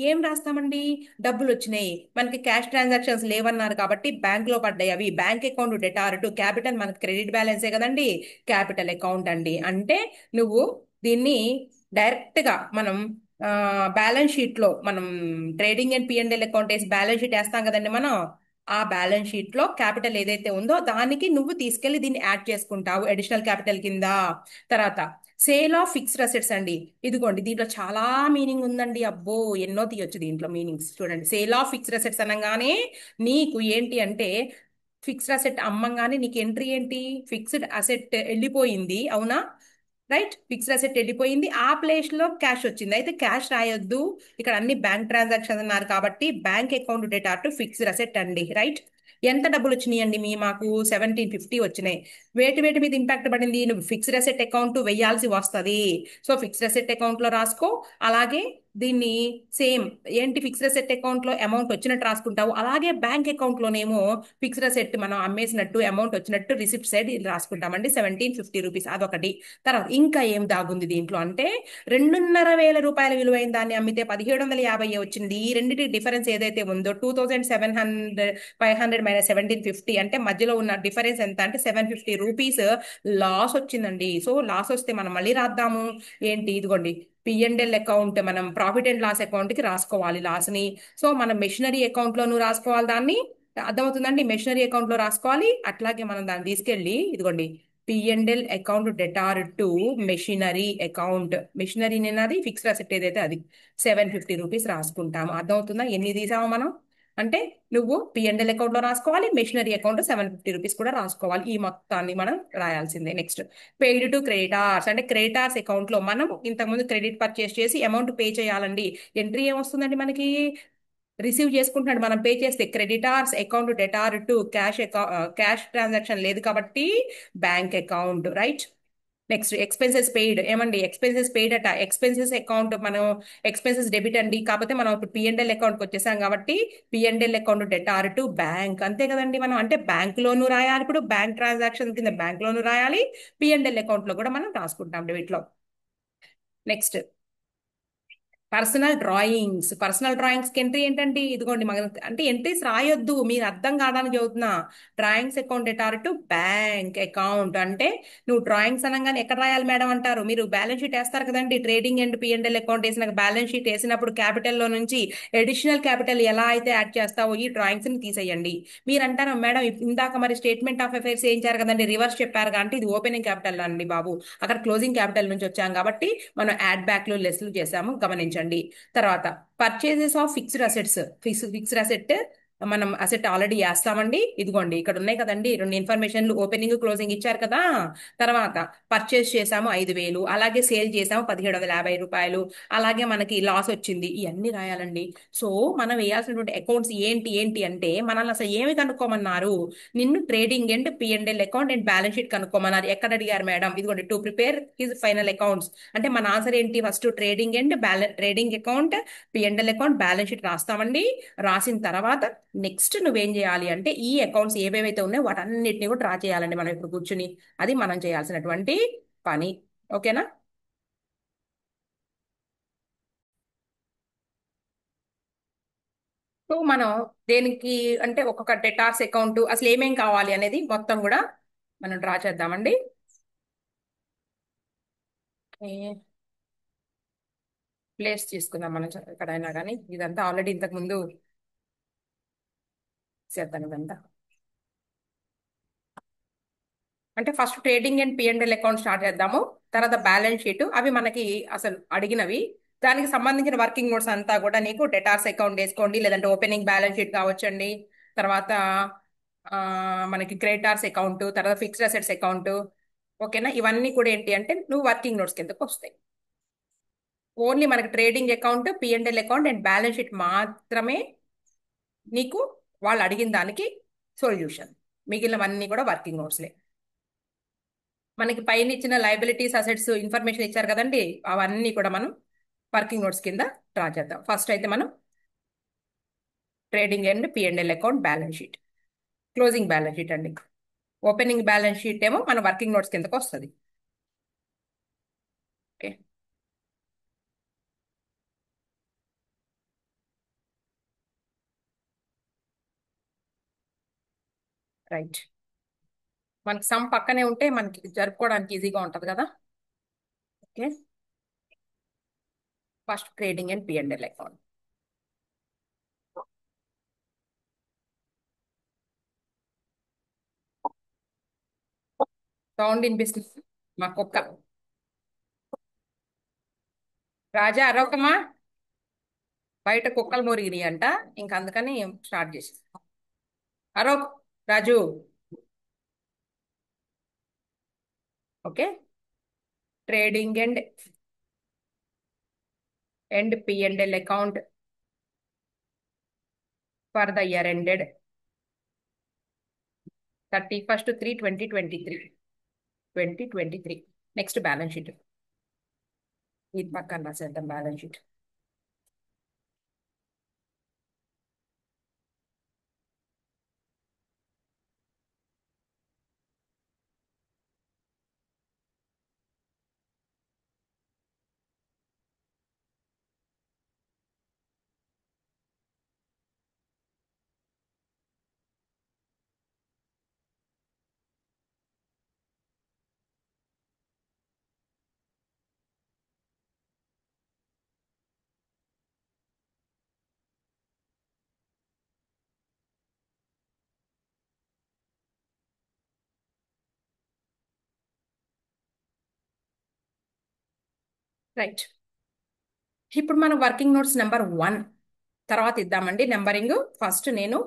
ఏం రాస్తామండి, డబ్బులు వచ్చినాయి మనకి, క్యాష్ ట్రాన్సాక్షన్స్ లేవన్నారు కాబట్టి బ్యాంక్ లో పడ్డాయి అవి, bank account debtor to capital మనకి క్రెడిట్ బ్యాలెన్సే కదండి, క్యాపిటల్ అకౌంట్ అండి. అంటే నువ్వు దీన్ని డైరెక్ట్ గా మనం బ్యాలెన్స్ షీట్ లో మనం ట్రేడింగ్ అండ్ పిఎండ్ఎల్ అకౌంట్ వేసి బ్యాలెన్స్ షీట్ వేస్తాం కదండి మనం, ఆ బ్యాలెన్స్ షీట్ లో క్యాపిటల్ ఏదైతే ఉందో దానికి నువ్వు తీసుకెళ్లి దీన్ని యాడ్ చేసుకుంటావు అడిషనల్ క్యాపిటల్ కింద. తర్వాత సేల్ ఆఫ్ ఫిక్స్డ్ అసెట్స్ అండి, ఇదిగోండి దీంట్లో చాలా మీనింగ్ ఉందండి, అబ్బో ఎన్నో తీయొచ్చు దీంట్లో మీనింగ్స్. చూడండి సేల్ ఆఫ్ ఫిక్స్డ్ అసెట్స్ అనగానే నీకు ఏంటి అంటే, ఫిక్స్డ్ అసెట్ అమ్మంగానే నీకు ఎంట్రీ ఏంటి, ఫిక్స్డ్ అసెట్ వెళ్ళిపోయింది అవునా, రైట్, ఫిక్స్డ్ అసెట్ వెళ్ళిపోయింది, ఆ ప్లేస్ లో క్యాష్ వచ్చింది, అయితే క్యాష్ రాయొద్దు, ఇక్కడ అన్ని బ్యాంక్ ట్రాన్సాక్షన్ అన్నారు కాబట్టి bank account data to fixed asset అండి, రైట్. ఎంత డబ్బులు వచ్చినాయి అండి మాకు 1750 వచ్చినాయి. వేటి మీద ఇంపాక్ట్ పడింది, నువ్వు ఫిక్స్డ్ అసెట్ అకౌంట్ వెయ్యాల్సి వస్తుంది, సో ఫిక్స్డ్ అసెట్ అకౌంట్ లో రాసుకో. అలాగే దీన్ని సేమ్ ఏంటి, ఫిక్స్డ్ అసెట్ అకౌంట్ లో అమౌంట్ వచ్చినట్టు రాసుకుంటావు, అలాగే బ్యాంక్ అకౌంట్ లోనేమో ఫిక్స్డ్ అసెట్ మనం అమ్మేసినట్టు అమౌంట్ వచ్చినట్టు రిసిప్ట్ సైడ్ ఇది రాసుకుంటామండి, 1750 రూపీస్ అదొకటి. తర్వాత ఇంకా ఏం దాగుంది దీంట్లో అంటే, 2,500 రూపాయల విలువైన దాన్ని అమ్మితే 1,750 వచ్చింది. ఈ రెండింటి డిఫరెన్స్ ఏదైతే ఉందో 2,700 మైనస్ 1,750 అంటే మధ్యలో ఉన్న డిఫరెన్స్ ఎంత అంటే 750 రూపీస్ లాస్ వచ్చిందండి. సో లాస్ వస్తే మనం మళ్ళీ రాద్దాము, ఏంటి ఇదిగోండి పిఎండ్ఎల్ అకౌంట్ మనం ప్రాఫిట్ అండ్ లాస్ అకౌంట్ కి రాసుకోవాలి లాస్ ని. సో మనం మెషినరీ అకౌంట్ లోను రాసుకోవాలి దాన్ని, అర్థమవుతుందండి, మెషినరీ అకౌంట్ లో రాసుకోవాలి. అట్లాగే మనం దాన్ని తీసుకెళ్ళి ఇదిగోండి P&L account debtor to machinery account, machinery అనేది ఫిక్స్డ్ అసెట్ ఏదైతే అది 750 రూపీస్ రాసుకుంటాము. అర్థమవుతుందా ఎన్ని తీసామో మనం, అంటే నువ్వు పిఎండ్ఎల్ అకౌంట్ లో రాసుకోవాలి, మెషినరీ అకౌంట్ 750 రూపీస్ కూడా రాసుకోవాలి, ఈ మొత్తాన్ని మనం రాయాల్సిందే. నెక్స్ట్ పెయిడ్ టు క్రెడిటార్స్, అంటే క్రెడిటార్స్ అకౌంట్ లో మనం ఇంతకుముందు క్రెడిట్ పర్చేస్ చేసి అమౌంట్ పే చేయాలండి, ఎంట్రీ ఏమొస్తుందండి మనకి, రిసీవ్ చేసుకుంటున్నాడు మనం పే చేస్తే, creditors account debtor to cash transaction లేదు కాబట్టి bank account, right. Next expenses paid, ఏమండి ఎక్స్పెన్సెస్ పెయిడ్ అట, ఎక్స్పెన్సెస్ అకౌంట్ మనం ఎక్స్పెన్సెస్ డెబిట్ అండి, కాకపోతే మనం ఇప్పుడు పిఎండ్ఎల్ అకౌంట్కి వచ్చేసాం కాబట్టి P&L account debtor to bank, అంతే కదండి. మనం అంటే బ్యాంక్ లోను రాయాలి, ఇప్పుడు బ్యాంక్ ట్రాన్సాక్షన్ కింద బ్యాంక్ లోను రాయాలి, పిఎండ్ఎల్ అకౌంట్ లో కూడా మనం రాసుకుంటాం డెబిట్ లో. నెక్స్ట్ పర్సనల్ డ్రాయింగ్స్ కి ఎంట్రీ ఏంటండి, ఇదిగోండి మన అంటే ఎంట్రీస్ రాయొద్దు, మీరు అర్థం కావడానికి చదువుతున్నా. Drawings account debtor to bank account అంటే నువ్వు డ్రాయింగ్స్ అనగానే ఎక్కడ రాయాలి మేడం అంటారు, మీరు బ్యాలెన్స్ షీట్ వేస్తారు కదండి, ట్రేడింగ్ అండ్ పిఎండ్ఎల్ అకౌంట్ వేసిన బ్యాలెన్స్ షీట్ వేసినప్పుడు క్యాపిటల్ లో నుంచి అడిషనల్ క్యాపిటల్ ఎలా అయితే యాడ్ చేస్తావో ఈ డ్రాయింగ్స్ ని తీసేయండి. మీరు అంటారు మేడం ఇందాక మరి స్టేట్మెంట్ ఆఫ్ అఫైర్స్ చేయించారు కదండి, రివర్స్ చెప్పారు అంటే ఇది ఓపెనింగ్ క్యాపిటల్ అండి బాబు, అక్కడ క్లోజింగ్ క్యాపిటల్ నుంచి వచ్చాం కాబట్టి మనం యాడ్ బ్యాక్ లో లెస్లు చేసాము గమనించండి. తర్వాత purchases of fixed assets, fixed asset మనం అసెట్ ఆల్రెడీ వేస్తామండి, ఇదిగోండి ఇక్కడ ఉన్నాయి కదండి రెండు ఇన్ఫర్మేషన్లు, ఓపెనింగ్ క్లోజింగ్ ఇచ్చారు కదా. తర్వాత పర్చేస్ చేసాము 5,000, అలాగే సేల్ చేసాము 1,750 రూపాయలు, అలాగే మనకి లాస్ వచ్చింది, ఇవన్నీ రాయాలండి. సో మనం వేయాల్సినటువంటి అకౌంట్స్ ఏంటి ఏంటి అంటే, మనల్ని అసలు ఏమి కనుక్కోమన్నారు, నిన్ను trading and P and L account and balance sheet కనుక్కోమన్నారు, ఎక్కడ అడిగారు మేడం, ఇదిగోండి to prepare his final accounts, అంటే మన ఆన్సర్ ఏంటి, first trading account P and L account balance sheet రాస్తామండి. రాసిన తర్వాత నెక్స్ట్ నువ్వేం చేయాలి అంటే ఈ అకౌంట్స్ ఏవేవైతే ఉన్నాయో వాటన్నిటిని కూడా డ్రా చేయాలండి మనం ఇప్పుడు కూర్చుని. అది మనం చేయాల్సినటువంటి పని. ఓకేనా? సో మనం దేనికి అంటే ఒక్కొక్క డెటార్స్ అకౌంట్ అసలు ఏమేం కావాలి అనేది మొత్తం కూడా మనం డ్రా చేద్దామండి. ప్లేస్ తీసుకుందాం మనం ఎక్కడైనా కానీ. ఇదంతా ఆల్రెడీ ఇంతకు ముందు చేద్దాం ఇదంతా. అంటే first trading and P and L account start చేద్దాము. తర్వాత బ్యాలెన్స్ షీట్ అవి మనకి అసలు అడిగినవి. దానికి సంబంధించిన వర్కింగ్ నోట్స్ అంతా కూడా నీకు డెటార్స్ అకౌంట్ వేసుకోండి, లేదంటే ఓపెనింగ్ బ్యాలెన్స్ షీట్ కావచ్చండి. తర్వాత ఆ, మనకి క్రెడిటార్స్ అకౌంట్, తర్వాత ఫిక్స్డ్ అసెట్స్ అకౌంట్. ఓకేనా? ఇవన్నీ కూడా ఏంటి అంటే నువ్వు వర్కింగ్ నోట్స్ కిందకు వస్తాయి. ఓన్లీ మనకి trading account, P and L account and balance sheet మాత్రమే నీకు వాళ్ళు అడిగిన దానికి సొల్యూషన్. మిగిలినవన్నీ కూడా వర్కింగ్ నోట్స్లే. మనకి పైన ఇచ్చిన లైబిలిటీస్ అసెట్స్ ఇన్ఫర్మేషన్ ఇచ్చారు కదండి, అవన్నీ కూడా మనం వర్కింగ్ నోట్స్ కింద డ్రా చేద్దాం. ఫస్ట్ అయితే మనం trading and P and L account balance sheet, closing balance sheet అండి. ఓపెనింగ్ బ్యాలెన్స్ షీట్ ఏమో మన వర్కింగ్ నోట్స్ కిందకు వస్తుంది. Okay, right. మనకి సమ్ పక్కనే ఉంటే మనకి జరుపుకోవడానికి ఈజీగా ఉంటది కదా. Okay, first trading and P and L account. Sound వినిపిస్తుంది. మా కుక్క. రాజా అరవకమా, బయట కుక్కలు మురిగినాయి అంట. ఇంక అందుకని స్టార్ట్ చేసి అరవక్ రాజు. Okay, trading and P and L account for the year ended 31/3/2023. Next balance sheet. ఇది పక్కన రాసేద్దాం బ్యాలెన్స్ షీట్. రైట్. ఇప్పుడు మనం వర్కింగ్ నోట్స్ నెంబర్ 1 తర్వాత ఇద్దామండి నెంబరింగ్. ఫస్ట్ నేను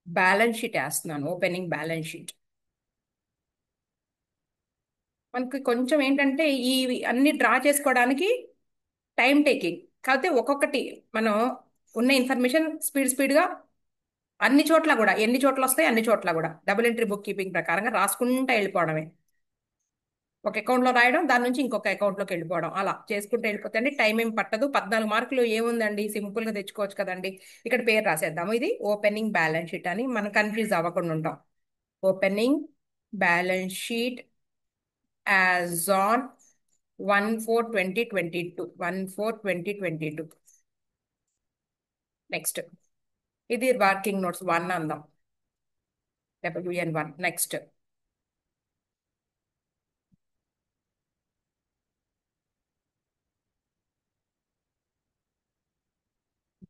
బ్యాలెన్స్ షీట్ వేస్తున్నాను, ఓపెనింగ్ బ్యాలెన్స్ షీట్. మనకి కొంచెం ఏంటంటే ఈ అన్ని డ్రా చేసుకోవడానికి టైం టేకింగ్. కాకపోతే ఒక్కొక్కటి మనం ఉన్న ఇన్ఫర్మేషన్ స్పీడ్ స్పీడ్గా అన్ని చోట్ల కూడా ఎన్ని చోట్ల వస్తాయి అన్ని చోట్ల కూడా డబుల్ ఎంట్రీ బుక్ కీపింగ్ ప్రకారంగా రాసుకుంటూ వెళ్ళిపోవడమే. ఒక అకౌంట్ లో రాయడం, దాని నుంచి ఇంకొక అకౌంట్ లోకి వెళ్ళిపోవడం, అలా చేసుకుంటూ వెళ్ళిపోతే అండి టైం ఏం పట్టదు. 14 మార్కులు ఏముందండి, సింపుల్ గా తెచ్చుకోవచ్చు కదండి. ఇక్కడ పేరు రాసేద్దాము, ఇది ఓపెనింగ్ బ్యాలెన్స్ షీట్ అని మనం కన్ఫ్యూజ్ అవ్వకుండా ఉంటాం. Opening balance sheet as on 1/4/2022. 1/4/2022. Next ఇది వర్కింగ్ నోట్స్ 1 అందాం, WN1. నెక్స్ట్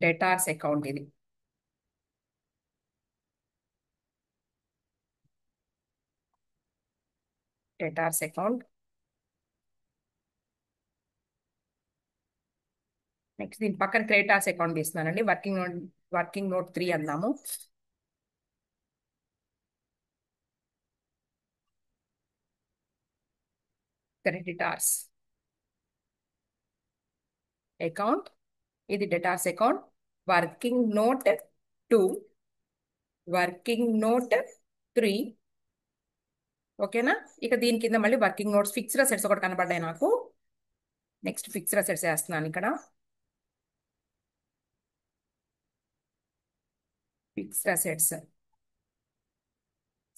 డేటార్స్ అకౌంట్, ఇది డేటార్స్ అకౌంట్. నెక్స్ట్ దీని పక్కన క్రెడిటార్స్ అకౌంట్ తీస్తున్నానండి, వర్కింగ్ నోట్ 3 అందాము. క్రెడిటార్స్ అకౌంట్, ఇది డేటార్స్ account. Working note 2, working note 3. ఓకేనా? ఇక దీని కింద మళ్ళీ వర్కింగ్ నోట్స్ ఫిక్స్డ్ అసెట్స్ ఒకటి కనబడ్డాయి నాకు. నెక్స్ట్ ఫిక్స్డ్ అసెట్స్ వేస్తున్నాను ఇక్కడ. ఫిక్స్డ్ అసెట్స్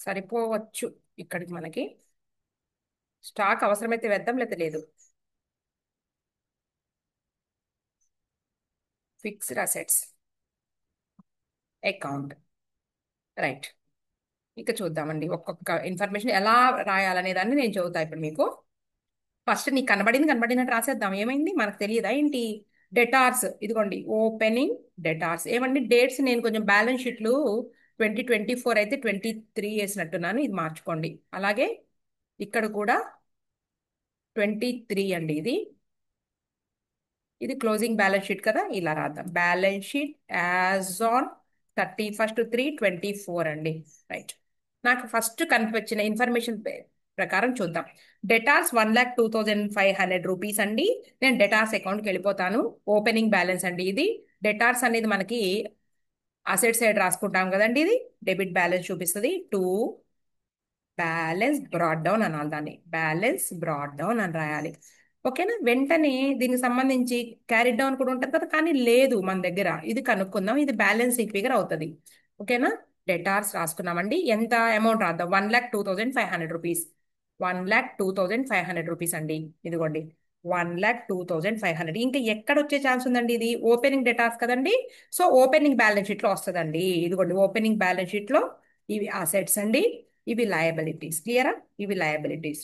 సరిపోవచ్చు ఇక్కడికి మనకి. స్టాక్ అవసరమైతే వేద్దాం, లేదా లేదు. Fixed assets account, right. ఇక చూద్దామండి ఒక్కొక్క ఇన్ఫర్మేషన్ ఎలా రాయాలనే దాన్ని నేను చెబుతా ఇప్పుడు మీకు. ఫస్ట్ నీకు కనబడింది కనబడినట్టు రాసేద్దాం, ఏమైంది మనకు తెలియదా ఏంటి. డెటార్స్ ఇదిగోండి, ఓపెనింగ్ డెటార్స్. ఏమండి డేట్స్ నేను కొంచెం బ్యాలెన్స్ షీట్లు 2024 అయితే 23 వేసినట్టున్నాను, ఇది మార్చుకోండి. అలాగే ఇక్కడ కూడా 23 అండి ఇది. ఇది క్లోజింగ్ బ్యాలెన్స్ షీట్ కదా, ఇలా రాద్దాం. బ్యాలెన్స్ షీట్ యాజ్ ఆన్ 31/3/24 అండి, రైట్. నాకు ఫస్ట్ కనిపించిన ఇన్ఫర్మేషన్ ప్రకారం చూద్దాం. డెటార్స్ 1,02,500 రూపీస్ అండి. నేను డెటార్స్ అకౌంట్కి వెళ్ళిపోతాను. ఓపెనింగ్ బ్యాలెన్స్ అండి ఇది. డెటార్స్ అనేది మనకి అసెట్ సైడ్ రాసుకుంటాం కదండి, ఇది డెబిట్ బ్యాలెన్స్ చూపిస్తుంది. బ్యాలెన్స్ బ్రాడ్ డౌన్ అనాలి, దాన్ని బ్యాలెన్స్ బ్రాడ్ డౌన్ అని రాయాలి. ఓకేనా. వెంటనే దీనికి సంబంధించి క్యారీ డౌన్ కూడా ఉంటుంది కదా, కానీ లేదు మన దగ్గర. ఇది కనుక్కుందాం, ఇది బ్యాలెన్స్ ఫిగర్ అవుతుంది. ఓకేనా. డెటార్స్ రాసుకున్నామండి. ఎంత అమౌంట్ రాద్దాం, 1,02,500 రూపీస్. 1,02,500 రూపీస్ అండి, ఇదిగోండి. 1,02,500. ఇంకా ఎక్కడ వచ్చే ఛాన్స్ ఉందండి, ఇది ఓపెనింగ్ డెటార్స్ కదండి. సో ఓపెనింగ్ బ్యాలెన్స్ షీట్ లో వస్తుందండి, ఇదిగోండి. ఓపెనింగ్ బ్యాలెన్స్ షీట్ లో ఇవి అసెట్స్ అండి, ఇవి లయబిలిటీస్. క్లియరా. ఇవి లయబిలిటీస్.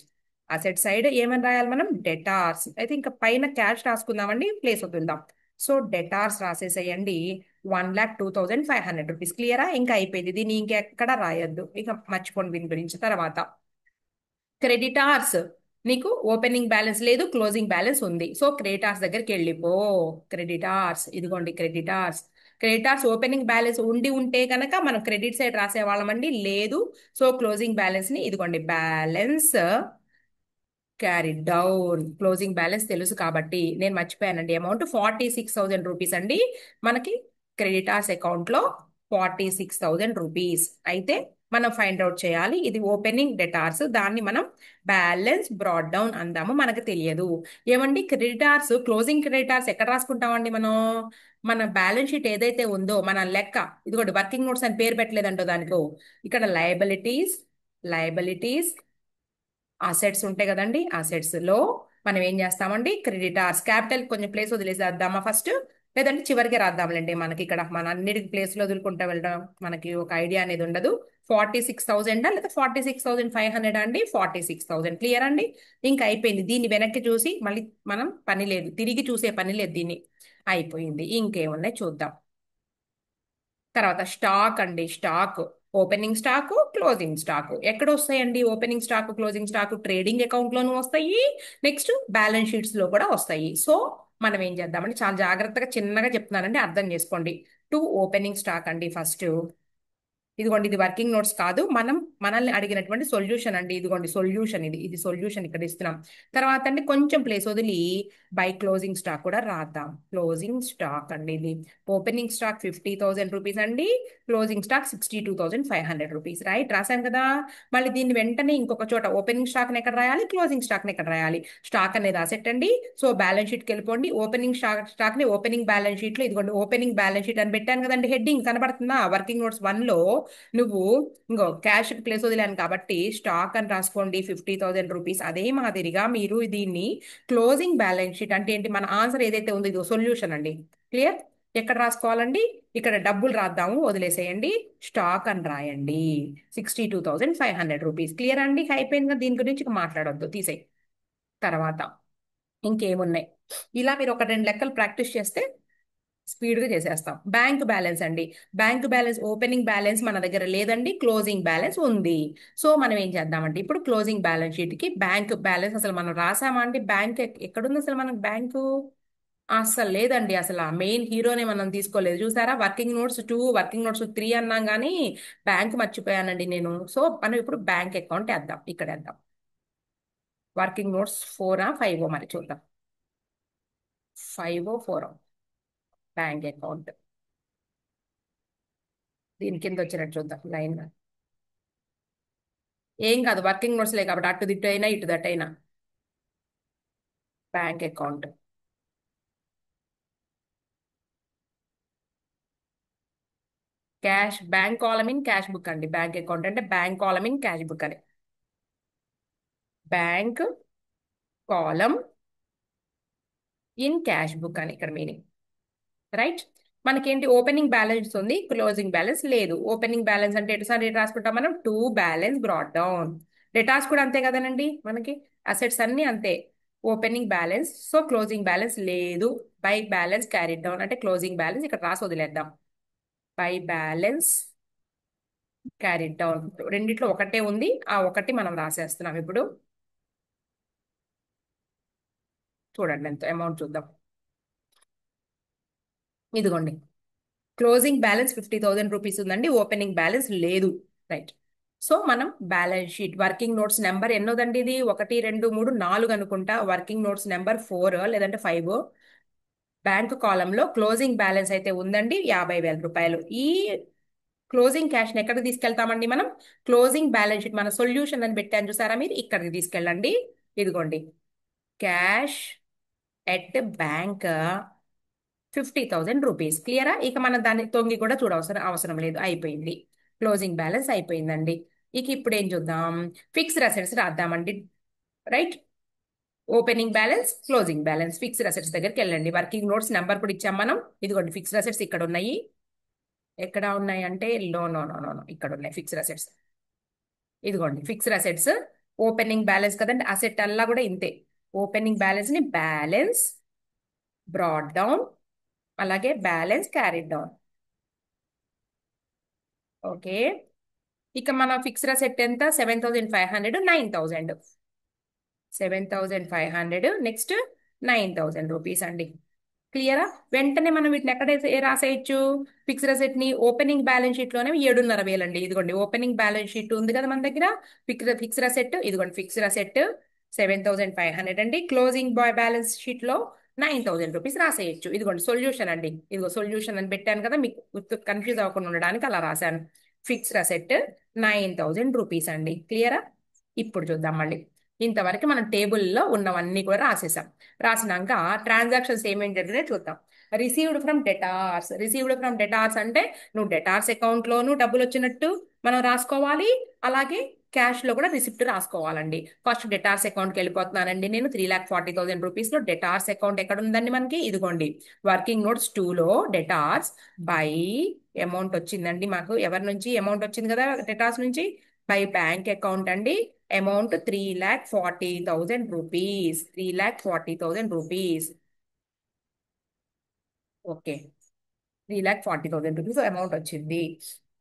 అసెట్ సైడ్ ఏమని రాయాలి మనం, డెటార్స్. అయితే ఇంకా పైన క్యాష్ రాసుకుందామండి, ప్లేస్ వదులుదాం. సో డెటార్స్ రాసేసేయండి. 1,02,500 రూపీస్. క్లియరా. ఇంకా అయిపోయింది, దీన్ని ఇంకెక్కడ రాయొద్దు, ఇక మర్చిపోండి దీని గురించి. తర్వాత క్రెడిటార్స్, నీకు ఓపెనింగ్ బ్యాలెన్స్ లేదు, క్లోజింగ్ బ్యాలెన్స్ ఉంది. సో క్రెడిటార్స్ దగ్గరికి వెళ్ళిపో. క్రెడిటార్స్ ఇదిగోండి, క్రెడిటార్స్. క్రెడిటార్స్ ఓపెనింగ్ బ్యాలెన్స్ ఉండి ఉంటే కనుక మనం క్రెడిట్ సైడ్ రాసేవాళ్ళమండి, లేదు. సో క్లోజింగ్ బ్యాలెన్స్ ని ఇదిగోండి, balance carry down. Closing balance తెలుసు కాబట్టి నేను మర్చిపోయానండి. అమౌంట్ 46,000 రూపీస్ అండి మనకి క్రెడిటార్స్ అకౌంట్ లో. 46,000 రూపీస్. అయితే మనం ఫైండ్ అవుట్ చేయాలి, ఇది ఓపెనింగ్ డెటార్స్, దాన్ని మనం బ్యాలెన్స్ బ్రాడ్ డౌన్ అందాము, మనకు తెలియదు. ఏమండి క్రెడిటార్స్, క్లోజింగ్ క్రెడిటార్స్ ఎక్కడ రాసుకుంటామండి మనం. మన బ్యాలెన్స్ షీట్ ఏదైతే ఉందో మన లెక్క, ఇదిగోండి వర్కింగ్ నోట్స్ అని పేరు పెట్టలేదంటో దానికో. ఇక్కడ లయబిలిటీస్, లయబిలిటీస్ అసెట్స్ ఉంటాయి కదండి. అసెట్స్ లో మనం ఏం చేస్తామండి, క్రెడిటార్స్. క్యాపిటల్ కొంచెం ప్లేస్ వదిలేసేద్దామా ఫస్ట్, లేదంటే చివరికి రాద్దాంలేండి. మనకి ఇక్కడ మన అన్నిటికి ప్లేస్ లో వదులుకుంటా వెళ్ళడం మనకి ఒక ఐడియా అనేది ఉండదు. 46,000 లేదా 46,500 అండి. 46,000. క్లియర్ అండి. ఇంకా అయిపోయింది, దీన్ని వెనక్కి చూసి మళ్ళీ మనం పని లేదు, తిరిగి చూసే పని లేదు దీన్ని. అయిపోయింది. ఇంకేమున్నాయి చూద్దాం. తర్వాత స్టాక్ అండి, stock. Opening stock, closing stock ఎక్కడ వస్తాయండి. Opening stock closing stock trading account లోనూ వస్తాయి, నెక్స్ట్ బ్యాలెన్స్ షీట్స్ లో కూడా వస్తాయి. సో మనం ఏం చేద్దామంటే, చాలా జాగ్రత్తగా చిన్నగా చెప్తున్నానండి, అర్థం చేసుకోండి. ఓపెనింగ్ స్టాక్ అండి ఫస్ట్. ఇదిగోండి, ఇది వర్కింగ్ నోట్స్ కాదు, మనం మనల్ని అడిగినటువంటి సొల్యూషన్ అండి. ఇదిగోండి సొల్యూషన్, ఇది సొల్యూషన్ ఇక్కడ ఇస్తున్నాం. తర్వాత అండి కొంచెం ప్లేస్ వదిలి బై క్లోజింగ్ స్టాక్ కూడా రాద్దాం. క్లోజింగ్ స్టాక్ అండి ఇది. ఓపెనింగ్ స్టాక్ 50,000 రూపీస్ అండి. Closing stock 62,500 rupees. రైట్, రాశాం కదా. మళ్ళీ దీన్ని వెంటనే ఇంకొక చోట ఓపెనింగ్ స్టాక్ ని ఎక్కడ రాయాలి, క్లోజింగ్ స్టాక్ ని ఎక్కడ రాయాలి. స్టాక్ అనేది అసెట్ అండి. సో బ్యాలెన్స్ షీట్ కి వెళ్ళిపోండి. ఓపెనింగ్ స్టాక్ ని ఓపెనింగ్ బ్యాలెన్స్ షీట్ లో, ఇదిగోండి ఓపెనింగ్ బ్యాలెన్స్ షీట్ అని పెట్టాను కదండి, హెడ్డింగ్ కనబడుతుందా. వర్కింగ్ నోట్స్ 1 లో నువ్వు ఇంకో క్యాష్ ప్లేస్ వదిలాను కాబట్టి స్టాక్ అని రాసుకోండి, 50,000 రూపీస్. అదే మాదిరిగా మీరు దీన్ని క్లోజింగ్ బ్యాలెన్స్ షీట్ అంటే ఏంటి, మన ఆన్సర్ ఏదైతే ఉందో ఇది సొల్యూషన్ అండి. క్లియర్. ఎక్కడ రాసుకోవాలండి, ఇక్కడ డబ్బులు రాద్దాము, వదిలేసేయండి. స్టాక్ అని రాయండి, 62,500 రూపీస్. క్లియర్ అండి. అయిపోయింది కదా, దీని గురించి ఇక మాట్లాడొద్దు, తీసేయి. తర్వాత ఇంకేమున్నాయి, ఇలా మీరు ఒక 2 లెక్కలు ప్రాక్టీస్ చేస్తే స్పీడ్ గా చేసేస్తాం. బ్యాంక్ బ్యాలెన్స్ అండి. బ్యాంక్ బ్యాలెన్స్ ఓపెనింగ్ బ్యాలెన్స్ మన దగ్గర లేదండి, క్లోజింగ్ బ్యాలెన్స్ ఉంది. సో మనం ఏం చేద్దామంటే, ఇప్పుడు క్లోజింగ్ బ్యాలెన్స్ షీట్ కి బ్యాంక్ బ్యాలెన్స్ అసలు మనం రాసామా అండి. బ్యాంక్ ఎక్కడుంది అసలు మనకు బ్యాంకు. అసలు లేదండి, అసలు ఆ మెయిన్ హీరోనే మనం తీసుకోలేదు. చూసారా, వర్కింగ్ నోట్స్ 2, వర్కింగ్ నోట్స్ 3 అన్నాం కానీ బ్యాంక్ మర్చిపోయానండి నేను. సో మనం ఇప్పుడు బ్యాంక్ అకౌంట్ వేద్దాం, ఇక్కడ వేద్దాం. వర్కింగ్ నోట్స్ 4 5 మరి చూద్దాం. 5 4 బ్యాంక్ అకౌంట్. దీని కింద వచ్చినట్టు చూద్దాం లైన్. ఏం కాదు, వర్కింగ్ నోట్స్లే కాబట్టి అటు దిట్టు అయినా ఇటు దట్ అయినా. Bank account. Cash bank column in cash book అండి. బ్యాంక్ అకౌంట్ అంటే bank column in cash book అని. Bank column in cash book అని ఇక్కడ మీనింగ్. రైట్. మనకేంటి ఓపెనింగ్ బ్యాలెన్స్ ఉంది, క్లోజింగ్ బ్యాలెన్స్ లేదు. ఓపెనింగ్ బ్యాలెన్స్ అంటే ఎటుసారి రేట్ రాసుకుంటాం మనం, టు బ్యాలెన్స్ బ్రాట్ డౌన్. డేటాస్ కూడా అంతే కదనండి, మనకి అసెట్స్ అన్ని అంతే. Opening balance, so closing balance లేదు. బై బ్యాలెన్స్ క్యారీడ్ డౌన్ అంటే క్లోజింగ్ బ్యాలెన్స్ ఇక్కడ రాసి వదిలేద్దాం. బై బ్యాలెన్స్ క్యారీడ్ డౌన్, రెండిట్లో ఒకటే ఉంది, ఆ ఒకటి మనం రాసేస్తున్నాం ఇప్పుడు. చూడండి ఎంత అమౌంట్ చూద్దాం. ఇదిగోండి, క్లోజింగ్ బ్యాలెన్స్ 50,000 రూపీస్ ఉందండి, ఓపెనింగ్ బ్యాలెన్స్ లేదు. రైట్. సో మనం balance sheet working notes number ఎన్నోదండి ఇది, 1 2 3 4 అనుకుంటా. వర్కింగ్ నోట్స్ నెంబర్ 4 లేదంటే 5. బ్యాంక్ కాలంలో క్లోజింగ్ బ్యాలెన్స్ అయితే ఉందండి 50,000 రూపాయలు. ఈ క్లోజింగ్ క్యాష్ ని ఎక్కడికి తీసుకెళ్తామండి మనం, క్లోజింగ్ బ్యాలెన్స్ షీట్ మన సొల్యూషన్ అని పెట్టాను చూసారా మీరు, ఇక్కడికి తీసుకెళ్ళండి. ఇదిగోండి, క్యాష్ ఎట్ బ్యాంక్ 50,000 రూపీస్. క్లియరా? ఇక మనం దాన్ని తొంగి కూడా చూడవసరం అవసరం లేదు, అయిపోయింది. క్లోజింగ్ బ్యాలెన్స్ అయిపోయిందండి. ఇక ఇప్పుడు ఏం చూద్దాం, ఫిక్స్డ్ అసెట్స్ రాద్దామండి. Right. Opening balance, closing balance. Fixed assets దగ్గరికి వెళ్ళండి. వర్కింగ్ నోట్స్ నెంబర్ కూడా ఇచ్చాం మనం. ఇదిగోండి ఫిక్స్డ్ అసెట్స్ ఇక్కడ ఉన్నాయి. ఎక్కడ ఉన్నాయి అంటే లో నో నో నో నో ఇక్కడ ఉన్నాయి ఫిక్స్డ్ అసెట్స్. ఇదిగోండి ఫిక్స్డ్ అసెట్స్. ఓపెనింగ్ బ్యాలెన్స్ కదండి, అసెట్ అల్లా కూడా ఇంతే. ఓపెనింగ్ బ్యాలెన్స్ ని బ్యాలెన్స్ బ్రాడ్ డౌన్, అలాగే బ్యాలెన్స్ క్యారీడ్ డౌన్. ఓకే. ఇక మన ఫిక్స్డ్ అసెట్ ఎంత, 7,500, 9,000. 7,500 నెక్స్ట్ 9,000 రూపీస్ అండి. క్లియరా? వెంటనే మనం వీటిని ఎక్కడ రాసేయచ్చు, ఫిక్స్డ్ అసెట్ ని ఓపెనింగ్ బ్యాలెన్స్ షీట్ లోనే 7,500 అండి. ఇదిగోండి ఓపెనింగ్ బ్యాలెన్స్ షీట్ ఉంది కదా మన దగ్గర, ఫిక్స్డ్ అసెట్. ఇదిగోండి ఫిక్స్డ్ అసెట్ 7,500 అండి. క్లోజింగ్ బ్యాలెన్స్ షీట్ లో 9,000 రూపీస్ రాసేయచ్చు. ఇదిగోండి సొల్యూషన్ అండి, ఇదిగో సొల్యూషన్ అని పెట్టాను కదా, మీకు కన్ఫ్యూజ్ అవ్వకుండా ఉండడానికి అలా రాశాను. ఫిక్స్డ్ అసెట్ 9,000 రూపీస్ అండి. క్లియరా? ఇప్పుడు చూద్దాం మళ్ళీ. ఇంతవరకు మనం టేబుల్లో ఉన్నవన్నీ కూడా రాసేసాం. రాసినాక ట్రాన్సాక్షన్స్ ఏమేమి జరిగినాయో చూద్దాం. Received from debtors. Received from debtors అంటే నువ్వు డెటార్స్ అకౌంట్ లోను డబ్బులు వచ్చినట్టు మనం రాసుకోవాలి, అలాగే క్యాష్ లో కూడా రిసిప్ట్ రాసుకోవాలండి. ఫస్ట్ డెటార్స్ అకౌంట్ కి వెళ్ళిపోతున్నానండి నేను. 3,40,000 రూపీస్ లో డెటార్స్ అకౌంట్ ఎక్కడ ఉందండి మనకి, ఇదిగోండి వర్కింగ్ నోట్స్ 2 లో డెటార్స్ బై అమౌంట్ వచ్చిందండి మాకు. ఎవరి నుంచి అమౌంట్ వచ్చింది కదా డెటార్స్ నుంచి, బై బ్యాంక్ అకౌంట్ అండి. Amount 3,40,000 rupees. 3,40,000 rupees. Okay, 3,40,000 rupees amount వచ్చింది.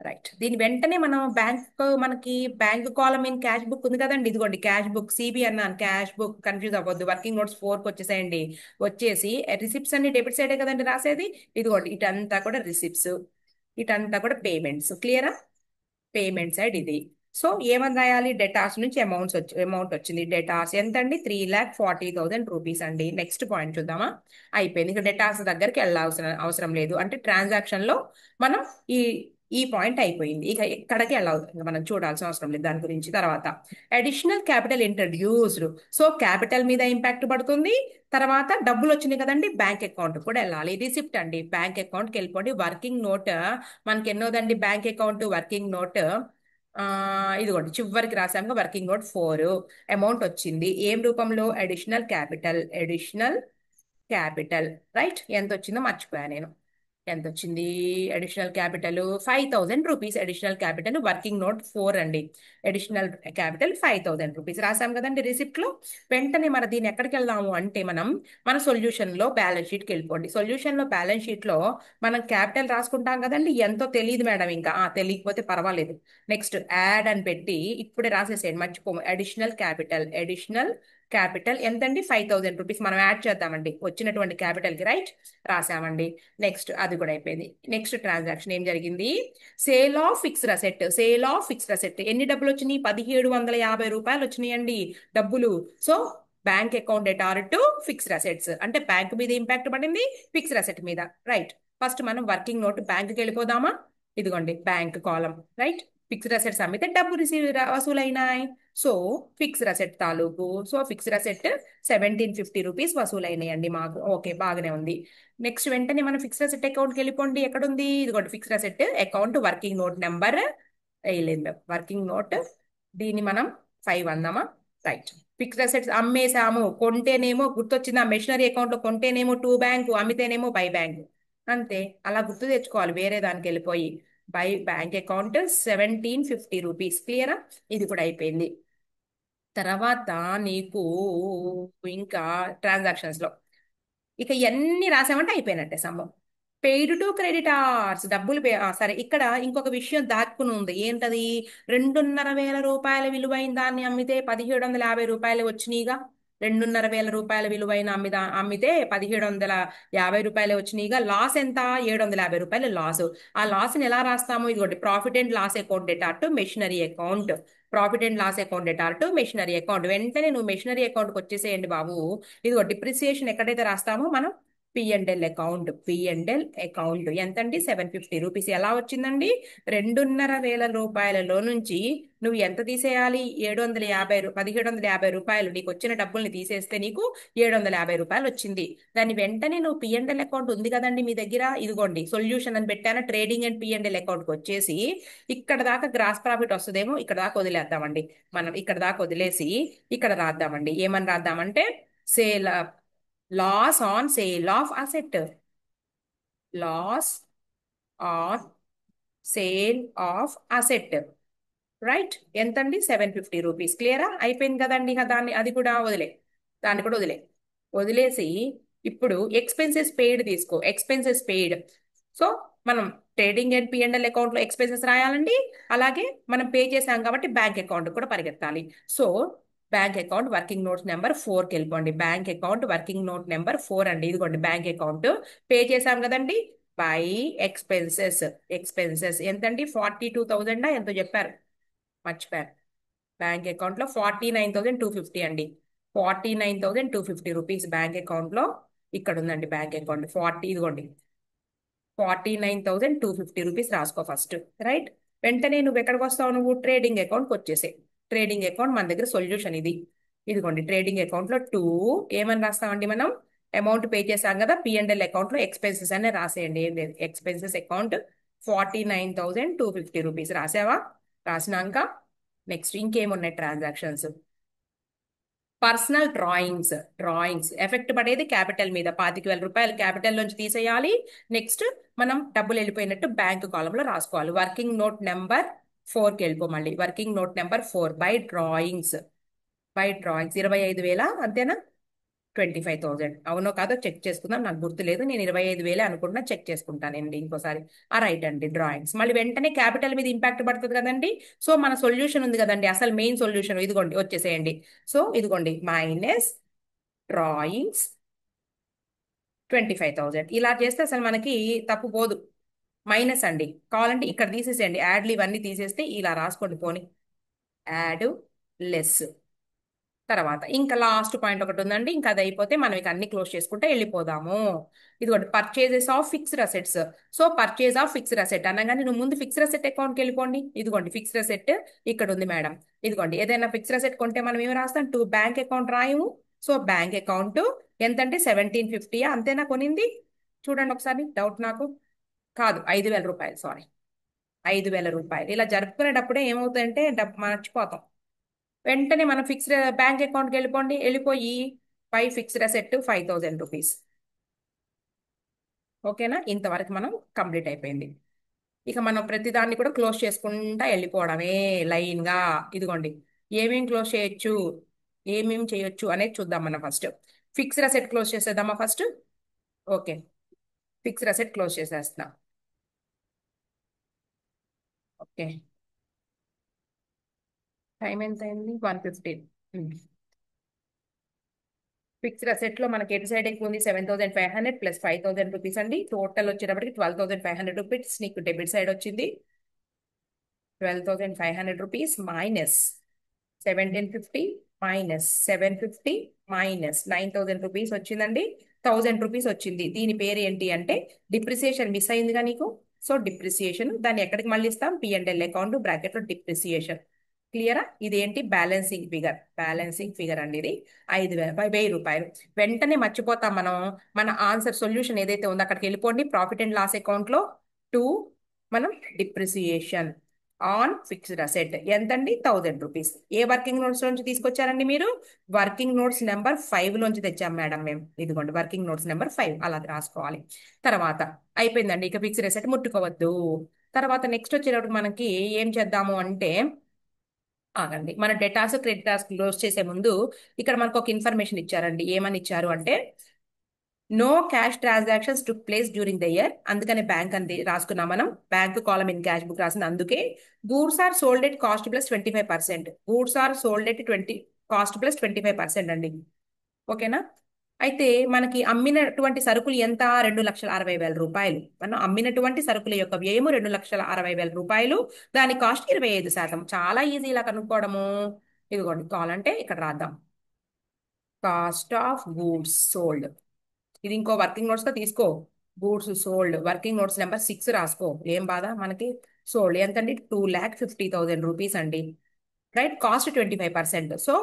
రైట్. దీని వెంటనే మనం బ్యాంక్, మనకి bank column in cash book ఉంది కదండి, ఇదిగోండి క్యాష్ బుక్. సిబి అన్నాను, క్యాష్ బుక్ కన్ఫ్యూజ్ అవ్వద్దు. వర్కింగ్ నోట్స్ 4కి వచ్చేసేయండి. వచ్చేసి రిసిప్ట్స్ అన్ని డెబిట్ సైడే కదండి రాసేది. ఇదిగోండి ఇటంతా కూడా రిసిప్ట్స్, ఇటంతా కూడా పేమెంట్స్. క్లియరా? పేమెంట్ సైడ్ ఇది. సో ఏమని రాయాలి, డెటార్స్ నుంచి అమౌంట్ వచ్చింది. డెటార్స్ ఎంత అండి, 3,40,000 రూపీస్ అండి. నెక్స్ట్ పాయింట్ చూద్దామా. అయిపోయింది. ఇక డెటార్స్ దగ్గరికి వెళ్ళాల్సిన అవసరం లేదు, అంటే ట్రాన్సాక్షన్ లో మనం ఈ ఈ పాయింట్ అయిపోయింది. ఇక ఎక్కడికి మనం చూడాల్సిన అవసరం లేదు దాని గురించి. తర్వాత additional capital introduced. So capital మీద ఇంపాక్ట్ పడుతుంది. తర్వాత డబ్బులు వచ్చినాయి కదండి, బ్యాంక్ అకౌంట్ కూడా వెళ్ళాలి. రిసిప్ట్ అండి, బ్యాంక్ అకౌంట్కి వెళ్ళిపోండి. వర్కింగ్ నోట్ మనకి ఎన్నోదండి బ్యాంక్ అకౌంట్ వర్కింగ్ నోట్, ఇదిగోండి చివరికి రాసాము వర్కింగ్ నోట్ 4. అమౌంట్ వచ్చింది ఏం రూపంలో, additional capital. Additional capital. Right. ఎంత వచ్చిందో మర్చిపోయా నేను. ఎంత వచ్చింది additional capital, 5,000 rupees. Additional capital working note 4 అండి. అడిషనల్ క్యాపిటల్ 5,000 రూపీస్ రాసాం కదండి రిసిప్ట్ లో. వెంటనే మన దీన్ని ఎక్కడికి వెళ్దాము అంటే మనం మన సొల్యూషన్ లో బ్యాలెన్స్ షీట్కి వెళ్ళిపోండి. సొల్యూషన్ లో బ్యాలెన్స్ షీట్ లో మనం క్యాపిటల్ రాసుకుంటాం కదండి, ఎంతో తెలియదు మేడం ఇంకా, తెలియకపోతే పర్వాలేదు. నెక్స్ట్ యాడ్ అని పెట్టి ఇప్పుడే రాసేసేయండి, మర్చిపోము. Additional capital. అడిషనల్ క్యాపిటల్ ఎంతండి, 5,000 రూపీస్. మనం యాడ్ చేద్దామండి వచ్చినటువంటి క్యాపిటల్ కి. రైట్. రాసామండి. నెక్స్ట్ అది కూడా అయిపోయింది. నెక్స్ట్ ట్రాన్సాక్షన్ ఏం జరిగింది, sale of fixed asset. Sale of fixed asset ఎన్ని డబ్బులు వచ్చినాయి, 1,750 రూపాయలు వచ్చినాయండి డబ్బులు. So bank account debtor to fixed assets అంటే బ్యాంక్ మీద ఇంపాక్ట్ పడింది, ఫిక్స్డ్ అసెట్ మీద. రైట్. ఫస్ట్ మనం వర్కింగ్ నోట్ బ్యాంక్కి వెళ్ళిపోదామా. ఇదిగోండి బ్యాంక్ కాలం. రైట్. ఫిక్స్డ్ అసెట్స్ అమ్మితే డబ్బు వసూలైనాయి. సో ఫిక్స్డ్ అసెట్ తాలూకు, సో ఫిక్స్డ్ అసెట్ 1750 రూపీస్ వసూలైనాయండి మాకు. ఓకే, బాగానే ఉంది. నెక్స్ట్ వెంటనే మనం ఫిక్స్డ్ అసెట్ అకౌంట్కి వెళ్ళిపోండి. ఎక్కడుంది? ఇదిగోండి fixed asset account working note number వేయలేదు. వర్కింగ్ నోట్, దీన్ని మనం 5 అందామా? రైట్. ఫిక్స్డ్ అసెట్స్ అమ్మేసాము, కొంటేనేమో గుర్తొచ్చింది, ఆ మెషినరీ అకౌంట్ లో కొంటేనేమో టు బ్యాంక్, అమ్మితేనేమో బై బ్యాంక్. అంతే, అలా గుర్తు తెచ్చుకోవాలి వేరే దానికి వెళ్ళిపోయి. By bank account 1750 rupees. క్లియరా? ఇది కూడా అయిపోయింది. తర్వాత నీకు ఇంకా ట్రాన్సాక్షన్స్ లో ఇక ఇవన్నీ రాసామంటే అయిపోయినట్టే సమ్ము. పెయిడ్ టు క్రెడిటార్స్, డబ్బులు సరే, ఇక్కడ ఇంకొక విషయం దాక్కుని ఉంది. ఏంటది? 2500 రూపాయల విలువైన దాన్ని అమ్మితే 1750 వచ్చినాయిగా. 2500 రూపాయల విలువైన అమ్మితే 1750 వచ్చినాయిగా. లాస్ ఎంత? 750 లాస్. ఆ లాస్ని ఎలా రాస్తాము? ఇదిగోటి profit and loss account debtor to machinery account. Profit and loss account debtor to machinery account. వెంటనే నువ్వు మెషినరీ అకౌంట్కి వచ్చేసేయండి బాబు. ఇదిగో డిప్రిసియేషన్ ఎక్కడైతే రాస్తామో మనం, పిఎండ్ఎల్ అకౌంట్. పిఎండ్ఎల్ అకౌంట్ ఎంతండి? 750 రూపీస్. ఎలా వచ్చిందండి? 2500 రూపాయలలో నుంచి నువ్వు ఎంత తీసేయాలి? 1750 రూపాయలు. నీకు వచ్చిన డబ్బుల్ని తీసేస్తే నీకు 750 రూపాయలు వచ్చింది. దాన్ని వెంటనే నువ్వు పిఎండ్ఎల్ అకౌంట్ ఉంది కదండి మీ దగ్గర, ఇదిగోండి సొల్యూషన్ అని పెట్టాను, ట్రేడింగ్ అండ్ పిఎండ్ఎల్ అకౌంట్కి వచ్చేసి ఇక్కడ దాకా గ్రాస్ ప్రాఫిట్ వస్తుందేమో, ఇక్కడ దాకా వదిలేద్దామండి. మనం ఇక్కడ దాకా వదిలేసి ఇక్కడ రాద్దామండి. ఏమని రాద్దామంటే, sale loss on sale of asset. Loss on sale of asset. Right. ఎంతండి? 750 రూపీస్. క్లియరా? అయిపోయింది కదండి. ఇక దాన్ని, అది కూడా వదిలే, దాన్ని కూడా వదిలేసి ఇప్పుడు ఎక్స్పెన్సెస్ పెయిడ్ తీసుకో. Expenses paid. సో మనం ట్రేడింగ్ అండ్ పిఎండ్ఎల్ అకౌంట్ లో ఎక్స్పెన్సెస్ రాయాలండి. అలాగే మనం పే చేసాం కాబట్టి బ్యాంక్ అకౌంట్ కూడా పరిగెత్తాలి. So bank account working note number 4కి వెళ్ళిపోండి. Bank account working note number 4 అండి. ఇదిగోండి బ్యాంక్ అకౌంట్. పే చేసాం కదండి. By expenses. ఎక్స్పెన్సెస్ ఎంతండి? 42,000 ఎంతో చెప్పారు, మర్చిపోయారు. బ్యాంక్ అకౌంట్ లో 49,250 అండి. 49,250 రూపీస్ బ్యాంక్ అకౌంట్ లో ఇక్కడ ఉందండి. బ్యాంక్ అకౌంట్ 40, ఇదిగోండి 49,250 రూపీస్ రాసుకో ఫస్ట్. రైట్. వెంటనే నువ్వు ఎక్కడికి వస్తావు? నువ్వు ట్రేడింగ్ అకౌంట్కి వచ్చేసే. ట్రేడింగ్ అకౌంట్ మన దగ్గర సొల్యూషన్ ఇది. ఇదిగోండి ట్రేడింగ్ అకౌంట్ లో 2 ఏమని రాస్తామండి మనం? అమౌంట్ పే చేసాం కదా, పిఎండ్ఎల్ అకౌంట్ లో ఎక్స్పెన్సెస్ అనే రాసేయండి. ఏం లేదు, ఎక్స్పెన్సెస్ అకౌంట్ 49,250 రూపీస్ రాసావా? రాసినాక నెక్స్ట్ ఇంకేమున్నాయి transactions? Personal drawings. Drawings effect పడేది క్యాపిటల్ మీద. 25,000 రూపాయలు క్యాపిటల్ నుంచి తీసేయాలి. నెక్స్ట్ మనం డబ్బులు వెళ్ళిపోయినట్టు బ్యాంక్ కాలంలో రాసుకోవాలి. వర్కింగ్ నోట్ నెంబర్ 4కి వెళ్ళిపో మళ్ళీ. Working note number 4 by drawings. By drawings 25,000 అంతేనా? 25,000 అవునో కాదో చెక్ చేసుకుందాం, నాకు గుర్తులేదు. నేను 25,000 అనుకుంటున్నా, చెక్ చేసుకుంటానండి ఇంకోసారి. రైట్ అండి. డ్రాయింగ్స్ మళ్ళీ వెంటనే క్యాపిటల్ మీద ఇంపాక్ట్ పడుతుంది కదండి. సో మన సొల్యూషన్ ఉంది కదండి, అసలు మెయిన్ సొల్యూషన్ ఇదిగోండి, వచ్చేసేయండి. సో ఇదిగోండి మైనస్ డ్రాయింగ్స్ 25,000. ఇలా చేస్తే అసలు మనకి తప్పు పోదు. మైనస్ అండి. కావాలంటే ఇక్కడ తీసేసేయండి, యాడ్లు ఇవన్నీ తీసేస్తే ఇలా రాసుకోండి పోని. Add less. తర్వాత ఇంకా లాస్ట్ పాయింట్ ఒకటి ఉందండి. ఇంకా అది అయిపోతే మనం ఇక అన్ని క్లోజ్ చేసుకుంటే వెళ్ళిపోదాము. ఇదిగోండి purchases of fixed assets. So purchase of fixed asset అనగానే నువ్వు ముందు ఫిక్స్డ్ అసెట్ అకౌంట్కి వెళ్ళిపోండి. ఇదిగోండి ఫిక్స్డ్ అసెట్ ఇక్కడ ఉంది మేడం. ఇదిగోండి ఏదైనా ఫిక్స్డ్ అసెట్ కొంటే మనం ఏమి రాస్తాం? టు బ్యాంక్ అకౌంట్ రాయము. సో బ్యాంక్ అకౌంట్ ఎంతంటే 1750 అంతేనా కొనింది? చూడండి ఒకసారి, డౌట్ నాకు. కాదు, 5,000 రూపాయలు, సారీ, 5,000 రూపాయలు. ఇలా జరుపుకునేటప్పుడే ఏమవుతుందంటే డబ్బు మర్చిపోతాం. వెంటనే మనం ఫిక్స్డ్ బ్యాంక్ అకౌంట్కి వెళ్ళిపోండి. వెళ్ళిపోయి పై ఫిక్స్డ్ అసెట్ 5,000 రూపీస్. ఓకేనా? ఇంతవరకు మనం కంప్లీట్ అయిపోయింది. ఇక మనం ప్రతిదాన్ని కూడా క్లోజ్ చేసుకుంటా వెళ్ళిపోవడమే లైన్గా. ఇదిగోండి ఏమేం క్లోజ్ చేయొచ్చు, ఏమేం చేయొచ్చు అనేది చూద్దాం మనం ఫస్ట్. ఫిక్స్డ్ అసెట్ క్లోజ్ చేసేద్దామా first? Okay, fixed asset close చేసేస్తున్నాం. ఓకే, టైం ఎంత అయింది? 1:15. ఫిక్స్డ్ అసెట్ లో మనకి ఎటు సైడ్ ఎక్కువ ఉంది? 7,500 ప్లస్ 5,000 రూపీస్ అండి. టోటల్ వచ్చేటప్పటికి 12,500 రూపీస్ నీకు డెబిట్ సైడ్ వచ్చింది. 12,500 rupees minus 1,750 minus 750 minus 9,000 rupees వచ్చిందండి. 1,000 రూపీస్ వచ్చింది. దీని పేరు ఏంటి అంటే డిప్రిసియేషన్. మిస్ అయిందిగా నీకు. సో డిప్రిసియేషన్ దాన్ని ఎక్కడికి మళ్ళీ ఇస్తాం, P&L అకౌంట్ బ్రాకెట్లో డిప్రిసియేషన్. క్లియరా? ఇదేంటి బ్యాలెన్సింగ్ ఫిగర్ అండి. ఇది 1000 రూపాయలు. వెంటనే మర్చిపోతాం మనం. మన ఆన్సర్ సొల్యూషన్ ఏదైతే ఉందో అక్కడికి వెళ్ళిపోండి. ప్రాఫిట్ అండ్ లాస్ అకౌంట్ లో టు మనం డిప్రిసియేషన్ ఆన్ ఫిక్స్డ్ అసెట్ ఎంతండి, 1000 రూపీస్. ఏ వర్కింగ్ నోట్స్ నుంచి తీసుకొచ్చారండి మీరు? వర్కింగ్ నోట్స్ నెంబర్ 5 లోంచి తెచ్చాం మేడం మేము. ఇదిగోండి వర్కింగ్ నోట్స్ నెంబర్ 5 అలా రాసుకోవాలి. తర్వాత అయిపోయిందండి, ఇక ఫిక్స్డ్ అసెట్ ముట్టుకోవద్దు. తర్వాత నెక్స్ట్ వచ్చేటప్పుడు మనకి ఏం చేద్దాము అంటే, ఆగండి, మన డెటాస్ క్రెడిటార్స్ క్లోజ్ చేసే ముందు ఇక్కడ మనకు ఒక ఇన్ఫర్మేషన్ ఇచ్చారండి. ఏమని ఇచ్చారు అంటే, no cash transactions took place during the year. అందుకనే బ్యాంక్ అని రాసుకున్నాం మనం. Bank column in cash book రాసింది అందుకే. Goods are sold at cost plus 25%. Goods are sold at cost plus 25% అండి. ఓకేనా? అయితే మనకి అమ్మినటువంటి సరుకులు ఎంత, 2,60,000 రూపాయలు. మనం అమ్మినటువంటి సరుకుల యొక్క వ్యయము 2,60,000 రూపాయలు. దాని కాస్ట్ 25%. చాలా ఈజీ ఇలా కనుక్కోవడము. ఇదిగోండి, కావాలంటే ఇక్కడ రాద్దాం. Cost of goods sold. ఇది ఇంకో వర్కింగ్ నోట్స్ తో తీసుకో. Goods sold working notes number 6 రాసుకో. ఏం బాధ మనకి. సోల్డ్ ఎంతండి, 2,50,000 రూపీస్ అండి. Right, cost 25%. సో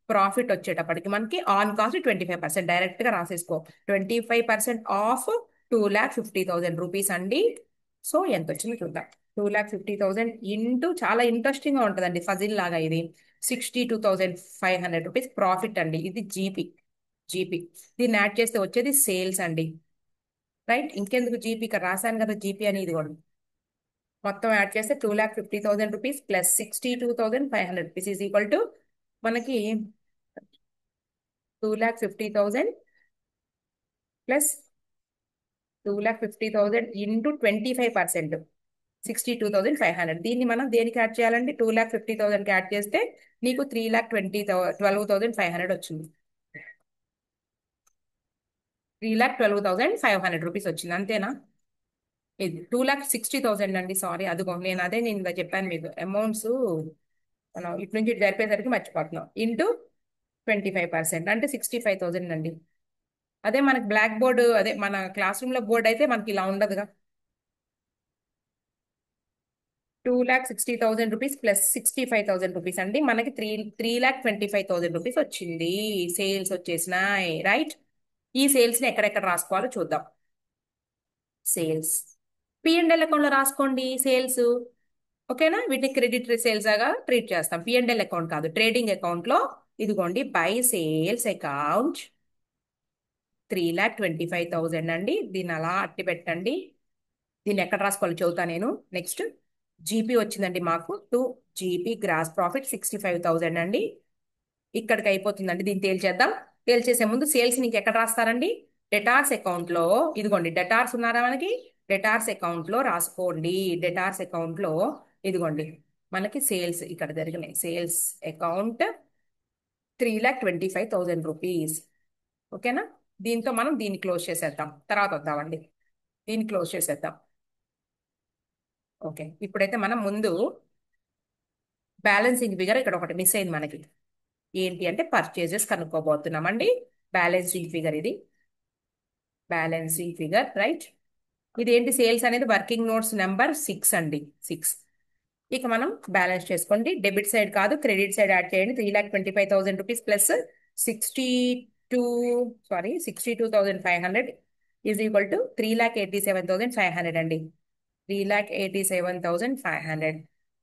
ప్రాఫిట్ వచ్చేటప్పటికి మనకి ఆన్ కాస్ట్ 25%. డైరెక్ట్ గా రాసేసుకో. 25% ఆఫ్ 2,50,000 రూపీస్ అండి. సో ఎంత వచ్చిందో చూద్దాం. 2,50,000 ఇంటూ, చాలా ఇంట్రెస్టింగ్ గా ఉంటుందండి, ఫజిల్ లాగా ఇది. 62,500 రూపీస్ ప్రాఫిట్ అండి. ఇది జీపీ. దీన్ని యాడ్ చేస్తే వచ్చేది సేల్స్ అండి. రైట్, ఇంకెందుకు జీపీ, ఇక్కడ రాశాను కదా జీపీ అని. ఇది కూడా మొత్తం యాడ్ చేస్తే 2,50,000 rupees plus 62,500 rupees is equal to మనకి 2,50,000 ప్లస్ 2,50,000 ఇంటూ 25%, 62,500. దీన్ని మనం దేనికి యాడ్ చేయాలండి, 2,50,000కి యాడ్ చేస్తే నీకు 3,12,500 వచ్చింది. 3,12,500 రూపీస్ వచ్చింది, అంతేనా? ఇది 2,60,000 అండి. సారీ, అదిగో నేను ఇందా చెప్పాను మీకు అమౌంట్స్. మనం ఇటు నుంచి ఇటు జరిపేసరికి మర్చిపోతున్నాం. ఇంటూ 25% అంటే 65,000 అండి. అదే మనకి బ్లాక్ బోర్డు, అదే మన క్లాస్ రూమ్ లో బోర్డు అయితే మనకి ఇలా ఉండదుగా. 2,60,000 రూపీస్ ప్లస్ 65,000 రూపీస్ అండి. మనకి 3,25,000 రూపీస్ వచ్చింది. సేల్స్ వచ్చేసినాయి. రైట్, ఈ సేల్స్ ని ఎక్కడెక్కడ రాసుకోవాలో చూద్దాం. సేల్స్ P&L అకౌంట్ లో రాసుకోండి సేల్స్. ఓకేనా? వీటిని క్రెడిట్ సేల్స్ గా ట్రీట్ చేస్తాం. P&L అకౌంట్ కాదు, ట్రేడింగ్ అకౌంట్ లో. ఇదిగోండి, బై సేల్స్ అకౌంట్ 3,25,000 అండి. దీన్ని అలా అట్టి పెట్టండి. దీన్ని ఎక్కడ రాసుకోవాలి చెబుతా నేను. నెక్స్ట్ జీపీ వచ్చిందండి మాకు. జీపీ గ్రాస్ ప్రాఫిట్ 65,000 అండి. ఇక్కడికి అయిపోతుందండి. దీన్ని తేల్చేద్దాం. తేల్చేసే ముందు సేల్స్ నీకు ఎక్కడ రాస్తారండి, డెటార్స్ అకౌంట్ లో. ఇదిగోండి, డెటార్స్ ఉన్నారా మనకి, డెటార్స్ అకౌంట్ లో రాసుకోండి. డెటార్స్ అకౌంట్ లో ఇదిగోండి మనకి సేల్స్ ఇక్కడ జరిగినాయి. Sales account 3,25,000 rupees. ఓకేనా? దీంతో మనం దీన్ని క్లోజ్ చేసేద్దాం. తర్వాత వద్దామండి, దీన్ని క్లోజ్ చేసేద్దాం. ఓకే, ఇప్పుడైతే మనం ముందు బ్యాలెన్సింగ్ ఫిగర్ ఇక్కడ ఒకటి మిస్ అయింది మనకి. ఏంటి అంటే పర్చేజెస్ కనుక్కోబోతున్నామండి. బ్యాలెన్సింగ్ ఫిగర్ ఇది. Balancing figure, right. ఇదేంటి, సేల్స్ అనేది వర్కింగ్ నోట్స్ నెంబర్ 6 అండి. 6. ఇక మనం బ్యాలెన్స్ చేసుకోండి. డెబిట్ సైడ్ కాదు, క్రెడిట్ సైడ్ యాడ్ చేయండి. 3,25,000 rupees plus 62,500 is equal to 3,87,500 అండి. 3,87,500.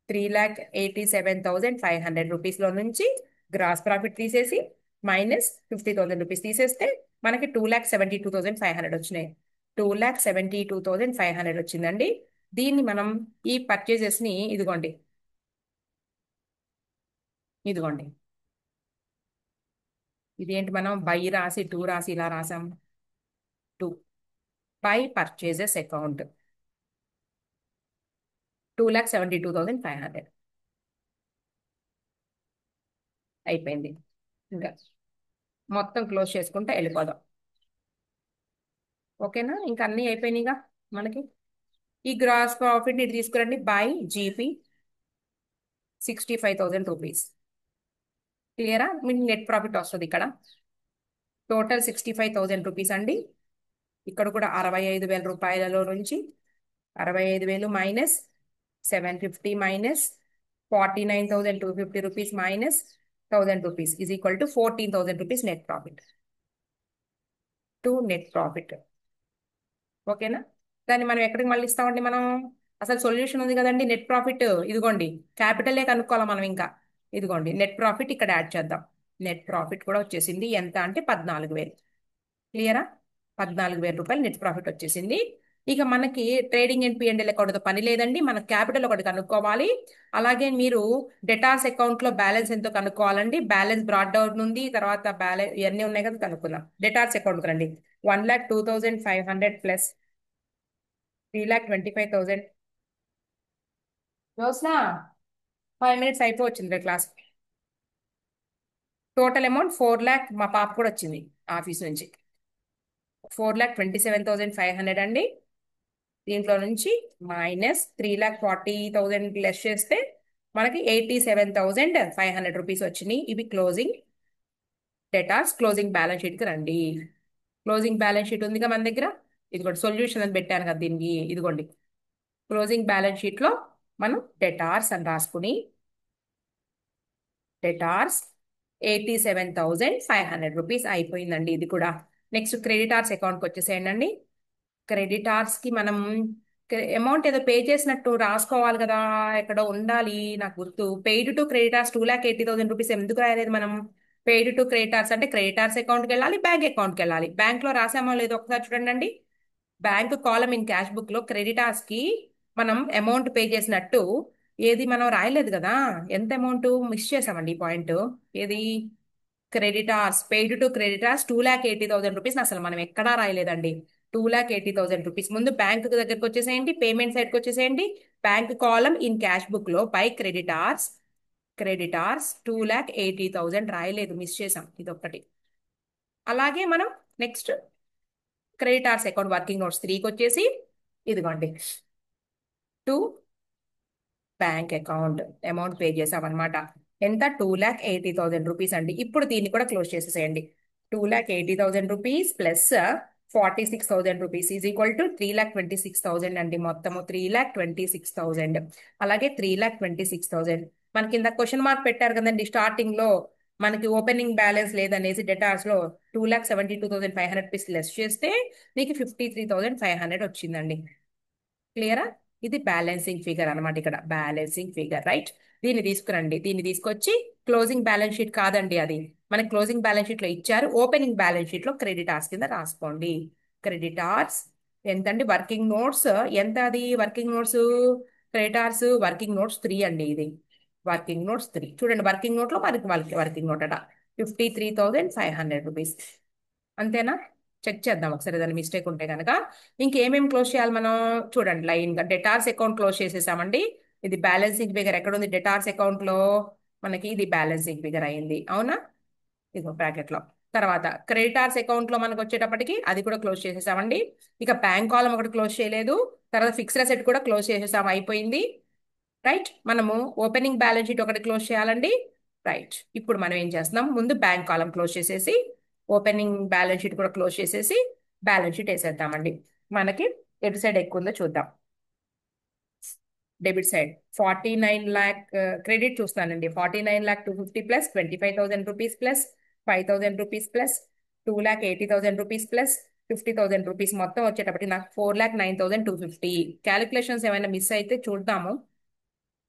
3,87,500 రూపీస్ లో నుంచి గ్రాస్ ప్రాఫిట్ తీసేసి మైనస్ 50,000 రూపీస్ తీసేస్తే మనకి 2,72,500 వచ్చినాయి. 2,72,500 వచ్చిందండి. దీన్ని మనం ఈ పర్చేజెస్ ని ఇదిగోండి, ఇదిగోండి, ఇదేంటి, మనం బై రాసి 2 రాసి ఇలా రాసాం. 2 బై పర్చేజెస్ అకౌంట్ 2,72,500 అయిపోయింది. ఇంకా మొత్తం క్లోజ్ చేసుకుంటే వెళ్ళిపోదాం. ఓకేనా? ఇంకా అన్నీ అయిపోయినాయిగా మనకి. ఈ గ్రాస్ ప్రాఫిట్ ఇటు తీసుకురండి. By GP 65,000 rupees. క్లియరా? మీకు నెట్ ప్రాఫిట్ వస్తుంది ఇక్కడ. టోటల్ 65,000 రూపీస్ అండి. ఇక్కడ కూడా 65,000 రూపాయలలో నుంచి 65,000 minus 750 minus 49,250 rupees minus 1,000 rupees is equal to 14,000 rupees net profit to net profit. ఓకేనా? దాన్ని మనం ఎక్కడికి మళ్ళీ ఇస్తామండి మనం? అసలు సొల్యూషన్ ఉంది కదండి, నెట్ ప్రాఫిట్ ఇదిగోండి. క్యాపిటలే కనుక్కోవాలి మనం ఇంకా. ఇదిగోండి నెట్ ప్రాఫిట్ ఇక్కడ యాడ్ చేద్దాం. నెట్ ప్రాఫిట్ కూడా వచ్చేసింది. ఎంత అంటే 14,000. క్లియరా? 14,000 రూపాయలు నెట్ ప్రాఫిట్ వచ్చేసింది. ఇక మనకి ట్రేడింగ్ అండ్ పిఎండ్ఎల్ అకౌంట్తో పని లేదండి. మన క్యాపిటల్ ఒకటి కనుక్కోవాలి. అలాగే మీరు డెటార్స్ అకౌంట్ లో బ్యాలెన్స్ ఎంతో కనుక్కోవాలండి. బ్యాలెన్స్ బ్రాడ్ డౌన్ ఉంది, తర్వాత బ్యాలెన్స్ ఇవన్నీ ఉన్నాయి కదా, కనుక్కుందాం. డెటార్స్ అకౌంట్ రండి. 1,02,500 ప్లస్ 3,25,000. జ్యోత్స్న, 5 minutes అయిపోవచ్చింది రే క్లాస్. Total amount 4,00,000. మా పాప కూడా వచ్చింది ఆఫీస్ నుంచి. 4,27,500 అండి. దీంట్లో నుంచి మైనస్ 3,40,000 లెస్ చేస్తే మనకి 87,500 రూపీస్ వచ్చినాయి. ఇవి క్లోజింగ్ డేటాస్. క్లోజింగ్ బ్యాలెన్స్ షీట్కి రండి. క్లోజింగ్ బ్యాలెన్స్ షీట్ ఉందిగా మన దగ్గర. ఇదిగోండి సొల్యూషన్ అని పెట్టాను కదా దీనికి. ఇదిగోండి క్లోజింగ్ బ్యాలెన్స్ షీట్లో మనం డెటార్స్ అని రాసుకుని, డెటార్స్ 87,500 రూపీస్ అయిపోయిందండి ఇది కూడా. నెక్స్ట్ క్రెడిటార్స్ అకౌంట్కి వచ్చేసేయండి. క్రెడిటార్స్ కి మనం అమౌంట్ ఏదో పే చేసినట్టు రాసుకోవాలి కదా, ఎక్కడ ఉండాలి నాకు గుర్తు. పెయిడ్ టు క్రెడిటార్స్ 2,80,000 రూపీస్ ఎందుకు రాయలేదు మనం? పెయిడ్ టు క్రెడిటార్స్ అంటే క్రెడిటార్స్ అకౌంట్కి వెళ్ళాలి, బ్యాంక్ అకౌంట్కి వెళ్ళాలి. బ్యాంక్ లో రాసామో లేదో ఒకసారి చూడండి. Bank column in cash book లో క్రెడిటార్స్ కి మనం అమౌంట్ పే చేసినట్టు ఏది మనం రాయలేదు కదా. ఎంత అమౌంట్ మిస్ చేసామండి ఈ పాయింట్. ఏది? Creditors, paid to creditors 2,80,000 rupees అసలు మనం ఎక్కడా రాయలేదండి. 2,80,000 రూపీస్. ముందు బ్యాంక్ దగ్గరకు వచ్చేసేయండి, పేమెంట్ సైడ్కి వచ్చేసేయండి. Bank column in cash book లో బై క్రెడిటార్స్, క్రెడిటార్స్ 2,80,000 రాయలేదు, మిస్ చేసాం ఇది ఒక్కటి. అలాగే మనం next creditors account working notes 3కి వచ్చేసి ఇదిగోండి to bank account amount pay చేసామన్నమాట. ఎంత? 2,80,000 రూపీస్ అండి. ఇప్పుడు దీన్ని కూడా క్లోజ్ చేసేసేయండి. 2,80,000 rupees plus 46,000 rupees is equal to 3,26,000 అండి. మొత్తము 3,26,000. అలాగే 3,26,000 మనకి ఇంత క్వశ్చన్ మార్క్ పెట్టారు కదండి స్టార్టింగ్ లో. మనకి ఓపెనింగ్ బ్యాలెన్స్ లేదనేసి డెటార్స్ లో 2,72,500 రూపీస్ లెస్ చేస్తే నీకు 53,500 వచ్చిందండి. క్లియరా? ఇది బ్యాలెన్సింగ్ ఫిగర్ అనమాట. ఇక్కడ బ్యాలెన్సింగ్ ఫిగర్, రైట్? దీన్ని తీసుకురండి. దీన్ని తీసుకొచ్చి క్లోజింగ్ బ్యాలెన్స్ షీట్ కాదండి అది, మనకి క్లోజింగ్ బ్యాలెన్స్ షీట్ లో ఇచ్చారు. ఓపెనింగ్ బ్యాలెన్స్ షీట్ లో క్రెడిటార్స్ కింద రాసుకోండి. క్రెడిటార్స్ ఎంతండి? వర్కింగ్ నోట్స్ ఎంత? అది working notes creditors working notes 3 అండి. ఇది వర్కింగ్ నోట్స్ 3 చూడండి. వర్కింగ్ నోట్ లో మనకి వర్కింగ్ నోట్ అట 53,500 రూపీస్. అంతేనా? చెక్ చేద్దాం ఒకసారి ఏదైనా మిస్టేక్ ఉంటే కనుక. ఇంకేమేమి క్లోజ్ చేయాలి మనం? చూడండి లైన్ గా డెటార్స్ అకౌంట్ క్లోజ్ చేసేసామండి. ఇది బ్యాలెన్సింగ్ ఫిగర్ ఎక్కడ ఉంది? డెటార్స్ అకౌంట్ లో మనకి ఇది బ్యాలెన్సింగ్ ఫిగర్ అయింది, అవునా? ఇదిగో బ్రాకెట్ లో. తర్వాత క్రెడిటార్స్ అకౌంట్ లో మనకు వచ్చేటప్పటికి అది కూడా క్లోజ్ చేసేసామండి. ఇక బ్యాంక్ కాలం ఒకటి క్లోజ్ చేయలేదు. తర్వాత ఫిక్స్డ్ అసెట్ కూడా క్లోజ్ చేసేసాం, అయిపోయింది. రైట్? మనము ఓపెనింగ్ బ్యాలెన్స్ షీట్ ఒకటి క్లోజ్ చేయాలండి. రైట్? ఇప్పుడు మనం ఏం చేస్తున్నాం? ముందు బ్యాంక్ కాలం క్లోజ్ చేసేసి ఓపెనింగ్ బ్యాలెన్స్ షీట్ కూడా క్లోజ్ చేసేసి బ్యాలెన్స్ షీట్ వేసేద్దామండి. మనకి ఎటు సైడ్ ఎక్కువ ఉందో చూద్దాం. డెబిట్ సైడ్ 49,00,000 క్రెడిట్ చూస్తానండి. 49,250 plus 25,000 rupees plus 5,000 rupees plus 2,80,000 rupees plus 50,000 rupees మొత్తం వచ్చేటప్పటికి నాకు 4,09,250. క్యాలిక్యులేషన్స్ ఏమైనా మిస్ అయితే చూద్దాము.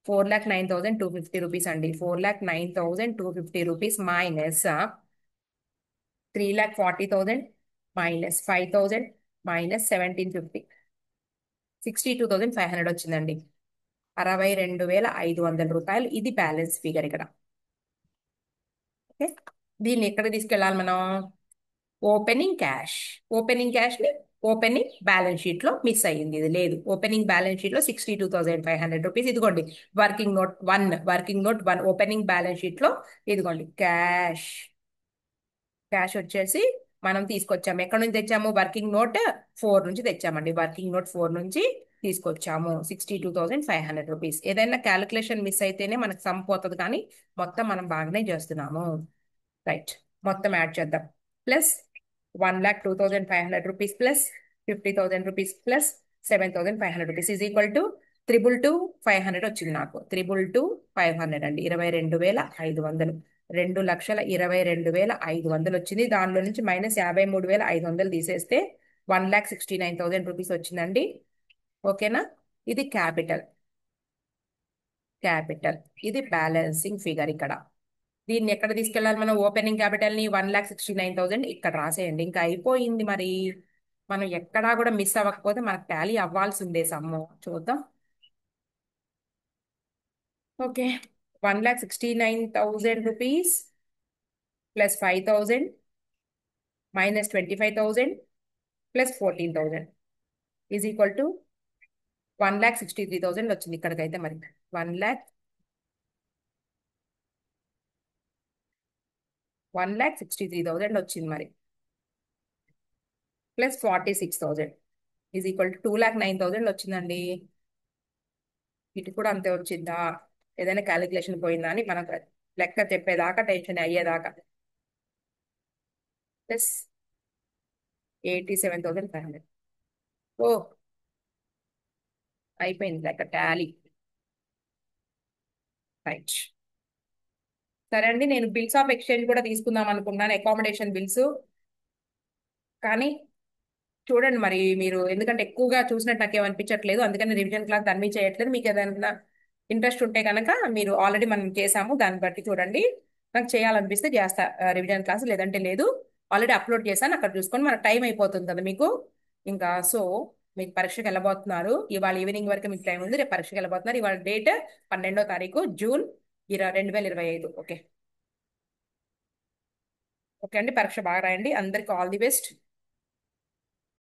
4,09,250 రూపీస్ అండి. 4,09,250 రూపీస్ మైనస్ 3,40,000 మైనస్ 5,000 మైనస్ 1,750, 62,500 వచ్చిందండి. 62,500 రూపాయలు. ఇది బ్యాలెన్స్ ఫిగర్ ఇక్కడ. ఓకే, దీన్ని ఎక్కడ తీసుకెళ్ళాలి మనం? Opening cash. ఓపెనింగ్ క్యాష్ ని ఓపెనింగ్ బ్యాలెన్స్ షీట్ లో మిస్ అయ్యింది, ఇది లేదు. ఓపెనింగ్ బ్యాలెన్స్ షీట్ లో 62,500 రూపీస్. ఇదిగోండి working note 1, working note 1 opening balance sheet లో ఇదిగోండి క్యాష్. క్యాష్ వచ్చేసి మనం తీసుకొచ్చాము. ఎక్కడ నుంచి తెచ్చాము? వర్కింగ్ నోట్ 4 నుంచి తెచ్చామండి. వర్కింగ్ నోట్ 4 నుంచి తీసుకొచ్చాము 62,500 రూపీస్. ఏదైనా క్యాలిక్యులేషన్ మిస్ అయితేనే మనకు సమ్ పోతుంది, కానీ మొత్తం మనం బాగానే చేస్తున్నాము. రైట్? మొత్తం యాడ్ చేద్దాం. Plus 1,02,500 rupees plus 50,000 rupees plus 7,500 rupees is equal to 222,500 వచ్చింది నాకు. 222,500 అండి, 22,500. 2,22,500 వచ్చింది. దానిలో నుంచి మైనస్ 53,500 తీసేస్తే 1,69,000 రూపీస్ వచ్చిందండి. ఓకేనా? ఇది క్యాపిటల్. క్యాపిటల్ ఇది బ్యాలెన్సింగ్ ఫిగర్ ఇక్కడ. దీన్ని ఎక్కడ తీసుకెళ్ళాలి మనం? ఓపెనింగ్ క్యాపిటల్ ని 1,69,000 ఇక్కడ రాసేయండి. ఇంకా అయిపోయింది. మరి మనం ఎక్కడా కూడా మిస్ అవ్వకపోతే మనకు టాలీ అవ్వాల్సిందే సమ్ము. చూద్దాం. Okay, 1,69,000 rupees plus 5,000 minus 25,000 plus 14,000 is equal to 1,63,000 వచ్చింది ఇక్కడికైతే. మరి 1,63,000 వచ్చింది మరి. ప్లస్ 46,000 ఈజ్ ఈక్వల్ టు 2,09,000 వచ్చిందండి. ఇటు కూడా అంతే వచ్చిందా? ఏదైనా క్యాలిక్యులేషన్ పోయిందా అని మనకు లెక్క చెప్పేదాకా టెన్షన్ అయ్యేదాకా. ప్లస్ 87,500. ఓ, అయిపోయింది లెక్క టాలీ. రైట్. సరే అండి, నేను బిల్స్ ఆఫ్ ఎక్స్చేంజ్ కూడా తీసుకుందాం అనుకున్నాను, అకామిడేషన్ బిల్స్. కానీ చూడండి మరి మీరు, ఎందుకంటే ఎక్కువగా చూసినట్టు నాకు ఏమనిపించట్లేదు, అందుకని రివిజన్ క్లాస్ దాన్ని చేయట్లేదు. మీకు ఏదైనా ఇంట్రెస్ట్ ఉంటే కనుక, మీరు ఆల్రెడీ మనం చేసాము, దాన్ని బట్టి చూడండి. నాకు చేయాలనిపిస్తే చేస్తా రివిజన్ క్లాస్, లేదంటే లేదు. ఆల్రెడీ అప్లోడ్ చేశాను, అక్కడ చూసుకొని మన టైం అయిపోతుంది కదా మీకు. ఇంకా సో మీకు పరీక్షకి వెళ్ళబోతున్నారు. ఇవాళ ఈవినింగ్ వరకు మీకు టైం ఉంది. రేపు పరీక్షకి వెళ్ళబోతున్నారు. ఇవాళ డేట్ 12వ తారీఖు జూన్ 2025. ఓకే. ఓకే అండి, పరీక్ష బాగా రాయండి. అందరికి ఆల్ ది బెస్ట్.